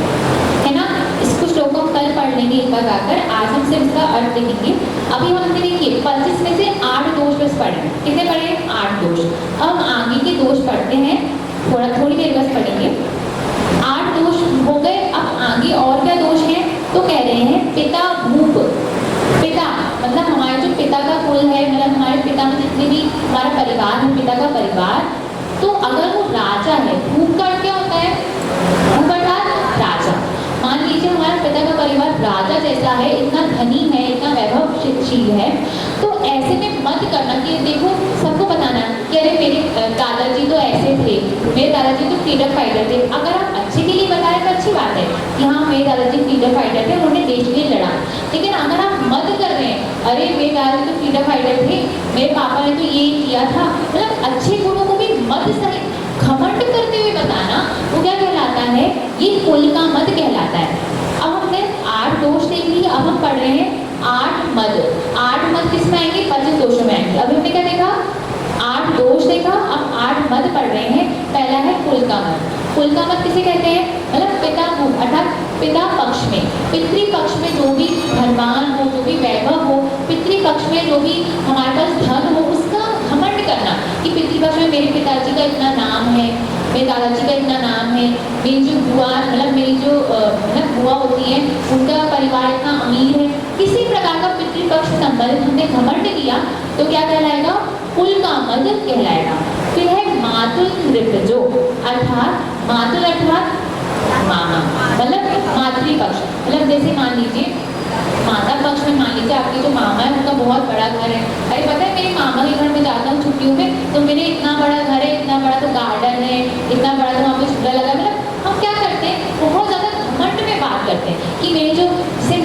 है ना। इसको श्लोक को हम कल पढ़ लेंगे एक बार आकर, आज हम सिर्फ इसका अर्थ देखेंगे। अभी हमने देखिए 25 में से 8 दोष बस पढ़े। कितने पढ़े? 8 दोष। अब हम आगे के दोष पढ़ते हैं, थोड़ी देर बस पढ़ेंगे। 8 दोष हो गए। अब आगे और क्या दोष हैं? तो कह रहे हैं पिता भूप। पिता मतलब हमारे जो पिता का कुल है, मतलब हमारे पिता में जितने भी हमारा परिवार है, पिता का परिवार, तो अगर वो राजा है, भूप का क्या होता है? भूप अर्थात राजा। मान लीजिए हमारा पिता का परिवार राजा जैसा है, इतना धनी है, इतना वैभवशील है, तो ऐसे में मत करना कि देखो सबको बताना कि अरे मेरे दादाजी तो ऐसे थे, मेरे दादाजी तो फ्रीडम फाइटर थे। अगर आप अच्छे के लिए बताएं तो अच्छी बात है कि हाँ मेरे दादाजी फ्रीडम फाइटर थे, उन्होंने देश के लिए लड़ा। लेकिन अगर आप मत कर रहे हैं अरे मेरे दादाजी तो फ्रीडम फाइटर थे, मेरे पापा ने तो ये किया था, मतलब अच्छे गुणों को भी मत सही घमंड करते हुए बताना, वो क्या कहलाता है? ये कुल का मत कहलाता है। अब हमने 8 दोष देख लिए, अब हम पढ़ रहे हैं 8 मद। 8 मद किस में आएंगे? 25 दोषों में आएंगे। अभी हमने क्या देखा? 8 दोष देखा, अब 8 मद पढ़ रहे हैं। पहला है कुल का मद। कुल का मद किसे कहते हैं? मतलब पिता अर्थात पिता पक्ष में, पितृ पक्ष में जो भी धनवान हो, जो भी वैभव हो, पितृ पक्ष में जो भी हमारे पास धन हो, उसका घमंड करना कि पितृ पक्ष में मेरे पिताजी का इतना नाम है, मेरे दादाजी का इतना नाम है, मेरी जो बुआ मतलब मेरी जो मतलब बुआ होती है उनका परिवार इतना अमीर है, किसी प्रकार का पितृपक्ष से संबंधित हमने घमंड किया तो क्या कहलाएगा? कुल का मद कहलाएगा। फिर है मातुल नृपजो, अर्थात मातुल अर्थात मामा, मतलब मातृपक्ष, मतलब जैसे मान लीजिए माता पक्ष में मान लीजिए आपके जो मामा है उनका बहुत बड़ा घर है। अरे पता है मेरे मामा के घर में जाता हूँ छुट्टियों में तो मेरे इतना बड़ा घर है, इतना बड़ा तो गार्डन है, इतना बड़ा तो वहाँ पे झूला लगा। मतलब हम क्या करते हैं? बहुत ज़्यादा घमंड में बात करते हैं कि मेरे जो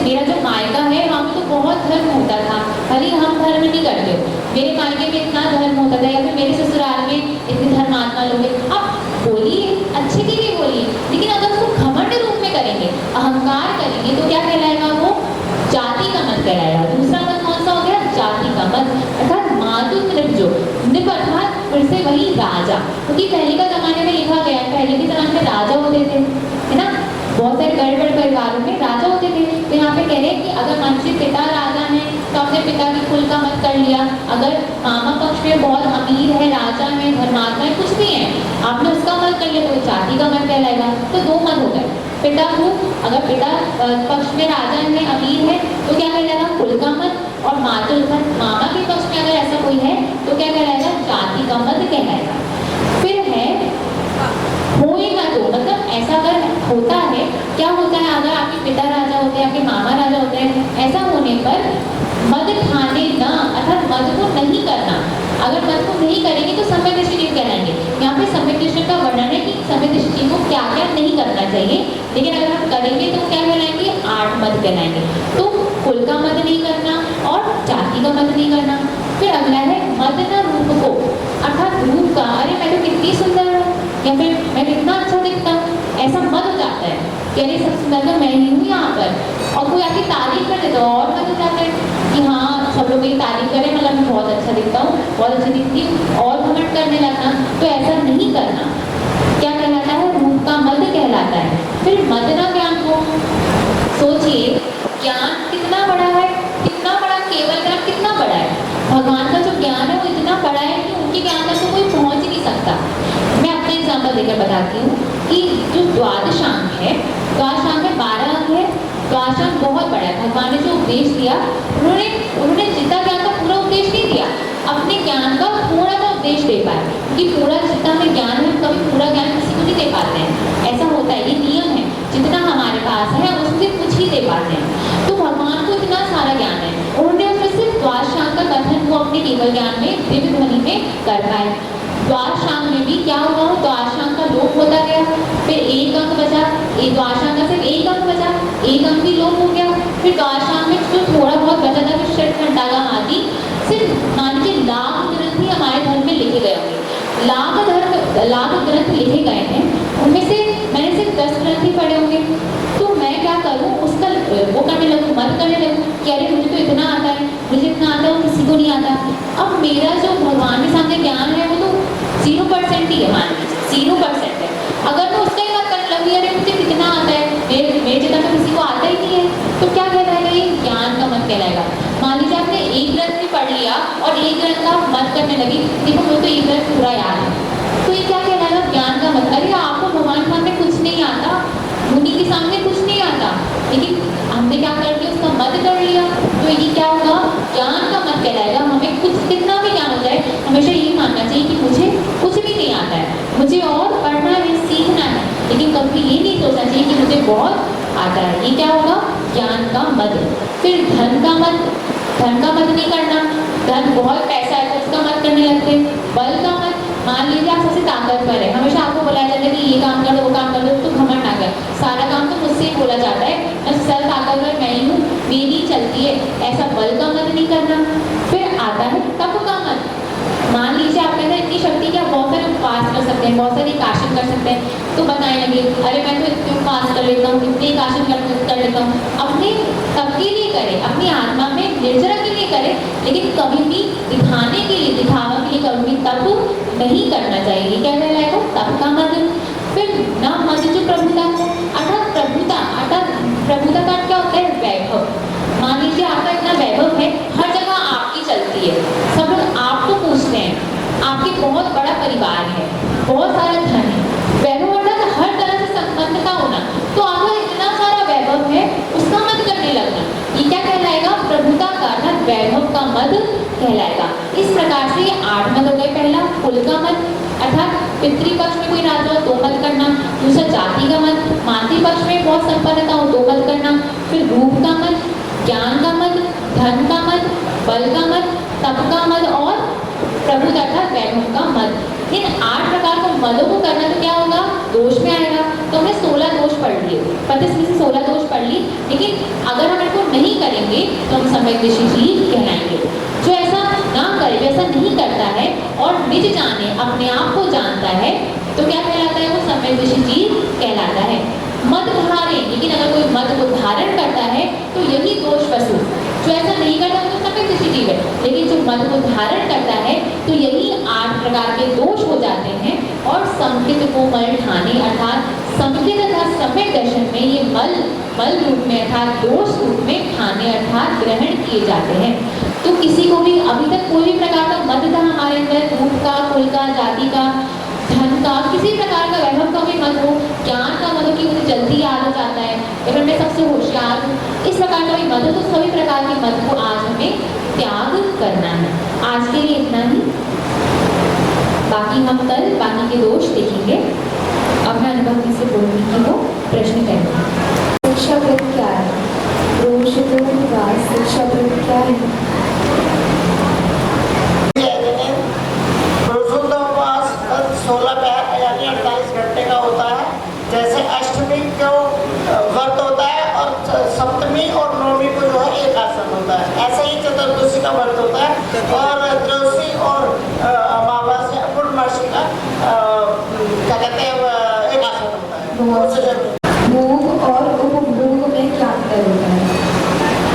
मेरा जो मायका है वहाँ पे तो बहुत धर्म होता था, भले हम धर्म नहीं करते, मेरे मायके में इतना धर्म होता था, या फिर मेरे ससुराल में इतने धर्मात्मा लोग हैं। आप बोलिए, अच्छे के लिए बोलिए, लेकिन अगर उसको घमंड रूप में करेंगे, अहंकार करेंगे तो क्या कहलाएगा? वो जाति का मत कहलाएगा। दूसरा मत कौन सा हो गया? जाति का मत, अर्थात मातु नृपजो। नृप अर्थात फिर से वही राजा, क्योंकि पहले का जमाने में लिखा गया है, पहले के जमाने में राजा होते थे, है ना, बहुत सारे बड़े बड़े परिवारों में राजा होते थे। तो यहाँ पे कह रहे हैं कि अगर मान लीजिए पिता राजा है तो आपने पिता की कुल का मत कर लिया। अगर मामा पक्ष में बहुत अमीर है, राजा है, धर्मात्मा है, कुछ भी है, आपने उसका मत कर लिया तो जाति का मत कहलाएगा। तो 2 मत हो गए। पिता को अगर पिता पक्ष में राजा है, अमीर है, तो क्या कहलाएगा? कुल का मत। और मातुल मद ठाने न, अर्थात मद को नहीं करना। अगर मद को नहीं करेंगे तो सम्यक दृष्टि जीव कहलाएंगे। यहाँ पे सम्यक दृष्टि का वर्णन है कि सम्यक दृष्टि जीव को क्या क्या नहीं करना चाहिए, लेकिन अगर हम करेंगे तो क्या कहलाएंगे, 8 मद कहलाएंगे। तो कुल का मद नहीं करना और जाति का मद नहीं करना। फिर अगला है मद न रूप को, अर्थात रूप का, अरे मैं तो कितनी सुंदर हूँ या फिर मैं कितना अच्छा दिखता हूँ, ऐसा मद हो जाता है कि अरे सब सुंदर तो मैं ही हूँ यहाँ पर, और कोई आके तारीफ कर देता है और मद हो जाता है कि हाँ सब लोग मेरी तारीफ करें, मतलब मैं बहुत अच्छा दिखता हूँ, बहुत अच्छी दिखती हूँ, और घमंड करने लगना। तो ऐसा नहीं करना। क्या कहलाता है, रूप का मद कहलाता है। फिर मद न ज्ञान को, सोचिए ज्ञान कितना बड़ा है, कितना बड़ा, केवल ज्ञान कितना बड़ा है। भगवान का जो ज्ञान है वो इतना बड़ा है कि उनके ज्ञान तक तो कोई पहुंच ही नहीं सकता। मैं अपना एग्जाम्पल देकर बताती हूँ कि जो द्वादशांग है, द्वादशांग में 12 अंग है। द्वादशांग बहुत बड़ा है। भगवान ने जो उपदेश दिया, उन्होंने जितना ज्ञान का पूरा उपदेश नहीं दिया, अपने ज्ञान का थोड़ा सा उपदेश दे पाए, क्योंकि पूरा जितना हमें ज्ञान है, कभी पूरा ज्ञान किसी को नहीं दे पाते हैं। ऐसा होता है, ये नियम है। जितना हमारे पास है हम उससे कुछ ही दे पाते हैं। तो भगवान को इतना सारा ज्ञान है, उन्होंने उसमें सिर्फ द्वादशांग का कथन वो अपने केवल ज्ञान में, दिव्य ध्वनि में कर पाए। द्वादशांग में भी क्या हुआ, द्वादशांग का लोप होता गया, फिर एक अंक बचा, एक द्वादशांग का सिर्फ एक अंक बचा, एक अंक भी लोप हो गया। फिर द्वादशांग में जो थोड़ा बहुत बचा था, फिर षट्खंडागम आदि, सिर्फ मान के लाख ग्रंथ ही हमारे धर्म में लिखे गए होंगे। लाख ग्रंथ लिखे गए हैं, उनमें से मैंने सिर्फ 10 ग्रंथ ही पढ़े होंगे। तो मैं क्या करूँ, उसका वो करने लगूँ, मत करने लगूँ कि अरे मुझे तो इतना आता है, मुझे इतना आता है, वो किसी को नहीं आता। अब मेरा जो भगवान के सामने ज्ञान है वो तो 0% ही है, मान लीजिए 0% है। अगर मैं उसका ही मत करने लगी, अरे मुझे कितना आता है, मेरे जितना तो किसी को आता ही नहीं है, तो क्या कहलाएगा, ये ज्ञान का मत कहलाएगा। मान लीजिए आपने एक ग्रंथ भी पढ़ लिया और एक ग्रंथ का मत करने लगी, देखो मुझे तो एक ग्रंथ पूरा याद है, तो ये क्या कहलाएगा, ज्ञान का मत। अरे आपको भगवान के सामने कुछ नहीं आता, मुनि के सामने कुछ नहीं आता, लेकिन हमने क्या कर दिया, उसका मत कर लिया, तो ये क्या होगा, ज्ञान का मत कहलाएगा। हमें कुछ कितना भी ज्ञान हो जाए, हमेशा ये मानना चाहिए कि मुझे कुछ भी नहीं आता है, मुझे और पढ़ना है, सीखना है, लेकिन कभी ये नहीं सोचना चाहिए कि मुझे बहुत आता है। ये क्या होगा, ज्ञान का मत। फिर धन का मत, धन का मत नहीं करना। धन बहुत पैसा है तो उसका मत करने लगते हैं। बल का मत, मान लीजिए आप सबसे ताकतवर है, हमेशा आपको बोला जाता है कि ये काम कर दो, वो काम कर दो, तो घमंड आ गया, सारा काम तो मुझसे ही बोला जाता है, मैं सब ताकतवर मैं ही हूँ, मेरी चलती है, ऐसा बल का मत नहीं करना। फिर आता है तप का मत। मान लीजिए आप कहते हैं इतनी शक्ति कि आप बहुत सारे उपवास कर सकते हैं, बहुत सारे काशन कर सकते हैं, तो बताने लगे अरे मैं तो इतने उपवास कर लेता हूँ, इतने काशन कर लेता हूँ। अपने तब के लिए करें, अपनी आत्मा में निर्जरा के लिए करें, लेकिन कभी भी दिखाने के लिए, दिखावा के लिए कभी भी तप नहीं करना चाहिए। क्या कहलाएगा, तप का मत। फिर न मत जो प्रभुता को, अर्थात प्रभुता का क्या होता है, वैभव। मान लीजिए आपका इतना वैभव है, हर जगह आपकी चलती है, सब लोग आपको पूछते हैं, आपके बहुत बड़ा परिवार है, बहुत सारा धन है, वैभव अर्थात हर तरह से संपन्नता होना, तो आपका इतना सारा वैभव है, उसका मत करने लगना, ये क्या कहलाएगा, प्रभुता का अर्थात वैभव का मत कहलाएगा। इस प्रकार से ये 8 मत हो गए। पहला कुल का मत, अर्थात पितृपक्ष में कोई राजा हो तो मत करना। दूसरा जाति का मत, मातृपक्ष में बहुत संपन्नता हो तो मत करना। फिर रूप का मत, ज्ञान का मत, धन का मत, बल का मत, तप का मत और प्रभुता अर्थात वैभव का मत। इन 8 प्रकार को मदों को करना तो क्या होगा, दोष में आएगा। तो हमने 16 दोष पढ़ लिए, 25 में से 16 दोष पढ़ ली, लेकिन अगर हम इनको नहीं करेंगे तो हम सम्यक दृष्टि जीव कहलाएंगे। जो ऐसा ना करे, जो ऐसा नहीं करता है और निज जाने, अपने आप को जानता है, तो क्या कहलाता है, वो सम्यक दृष्टि जीव कहलाता है। मद धारे, लेकिन अगर कोई मद को धारण करता है तो यही दोष वसु। जो ऐसा नहीं करता तो सम्यक दृष्टि जीव है, लेकिन जो मद को धारण करता है तो यही 8 प्रकार के दोष हो जाते हैं और संकित को मल ठाने, अर्थात संकित तथा सम्यक दर्शन में ये मल रूप में अर्थात दोष रूप में ठाने अर्थात ग्रहण किए जाते हैं। तो किसी को भी अभी तक कोई भी प्रकार का मद था हमारे अंदर, रूप का, कुल का, जाति का, धन का, किसी प्रकार का वैभव का भी मत हो, ज्ञान का मत हो कि मुझे जल्दी याद हो जाता है या फिर मैं सबसे होशियार हूँ, इस प्रकार का भी मत हो, तो सभी प्रकार के मत को आज हमें त्याग करना है। आज के लिए इतना ही, बाकी हम कल बाकी के दोष देखेंगे। अब मैं अनुभव से बोलूँगी कि वो प्रश्न करेंगे। शिक्षा व्रत क्या है? रोज पुरुषोत्तम के बाद शिक्षा व्रत क्या है? पुरुषोत्तमवास 16 यानी 48 घंटे का होता है। जैसे अष्टमी को व्रत होता है और सप्तमी और नवमी को जो है एक आसन होता है, ऐसे ही चतुर्दशी का व्रत होता है और त्रयोदशी और अमावस्या पूर्णमासी का क्या कहते हैं एक आसन होता है। भोग और उपभोग में क्या अंतर होता है?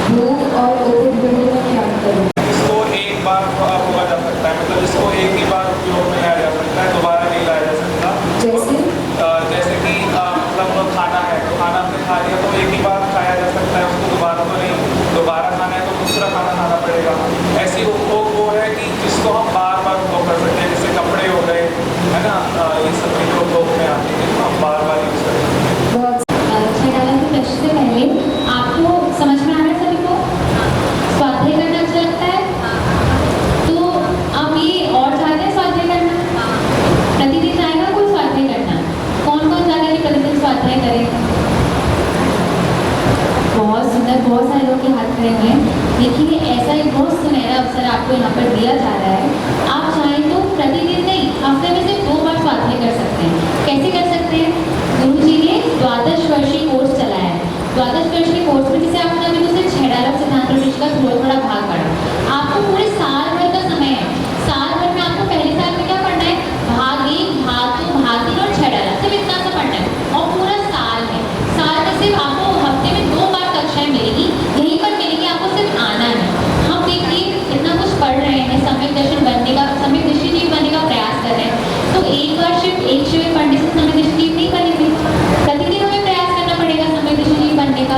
भोग और उपभोग में क्या अंतर होता है? इसको एक बार हुआ जा सकता है, मतलब इसको एक ही बार उपयोग में लाया जा सकता है, दोबारा नहीं लाया जा सकता। जैसे कि मतलब खाना है तो खाना हमने खा लिया तो एक ही बार खाया जा सकता है, उसको दोबारा तो नहीं, दोबारा खाना है तो दूसरा खाना खाना पड़ेगा। ऐसी उपभोग वो है कि जिसको हम बार बार उपभोग कर सकते हैं, जैसे कपड़े हो गए, है ना, ये सब चीज़ें उपभोग में आती हैं तो हम बार बार यूज़ करेंगे। प्रश्न से पहले आपको समझ में आ रहा है सभी को? स्वाध्याय करना अच्छा लगता है? तो आप ये और चाहते हैं स्वाध्याय करना? प्रतिदिन जाएगा कोई स्वाध्याय करना? कौन कौन जाएगा कि प्रतिदिन स्वाध्याय करें? बहुत सुंदर, बहुत सारे लोग के हाथ खड़े हुए हैं। देखिए ऐसा एक बहुत सुनहरा अवसर आपको यहाँ पर दिया जा रहा है। आप चाहें तो प्रतिदिन नहीं, हफ्ते में सिर्फ 2 बार स्वाध्याय कर सकते हैं। कैसे कर सकते हैं? गुरु जी ने 12 वर्षीय कोर्स चलाया है। 12 वर्षीय कोर्स में जैसे आपने अभी तो सिर्फ 6 डायलॉग सिद्धांत ऋषि का थोड़ा भाग पढ़ा, आपको पूरे साल भर का समय है। साल भर में आपको पहले साल में क्या पढ़ना है? भाग 1, भाग 2, भाग 3 और 6 डायलॉग, सिर्फ इतना सा पढ़ना है। और पूरा साल है, साल में सिर्फ आपको हफ्ते में 2 बार कक्षाएं मिलेगी, यहीं पर मिलेगी, आपको सिर्फ आना है। हम देखिए इतना कुछ पढ़ रहे हैं, सम्यक दर्शन बनने का, सम्यक दृष्टि जीव बनने का प्रयास कर रहे हैं, तो एक बार सिर्फ एक शिविर पढ़ने से सम्यक दृष्टि जीव नहीं बनेंगे, प्रतिदिन हमें प्रयास करना पड़ेगा सम्यक दृष्टि जीव बनने का।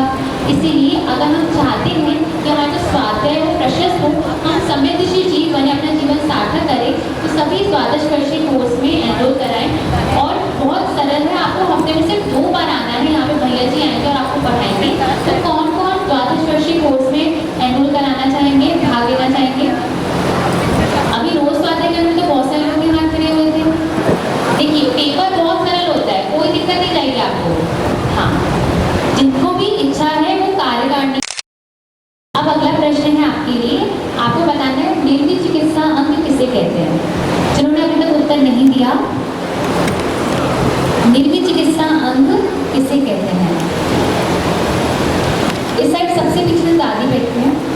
इसीलिए अगर हम चाहते हैं कि हमारा जो स्वाध्याय है वो प्रशस्त हो, हम सम्यक दृष्टि जीव बने, अपना जीवन सार्थक करें, तो सभी 12 वर्षीय कोर्स में एनरोल कराएं। और बहुत सरल है, आपको हफ्ते में सिर्फ 2 बार आना है। यहाँ पे भैया जी आएंगे और आपको पढ़ाएंगे। तो कौन कौन 12 वर्षीय कोर्स में एनरोल कराना चाहेंगे, भाग लेना चाहेंगे? अभी रोज स्वाध्याय करने में तो बहुत सारे लोग हाथ खड़े हुए थे। देखिए पेपर बहुत सरल होता है, कोई दिक्कत नहीं जाएगी आपको। हाँ, जिनको भी इच्छा है वो कार्यकारिणी। अब अगला प्रश्न है आपके लिए, आपको बताना है निर्वी चिकित्सा अंग किसे कहते हैं? जिन्होंने अभी तक उत्तर नहीं दिया, निर्वी चिकित्सा अंग किसे कहते हैं? इस साइड सबसे पिछले दादी बैठते हैं।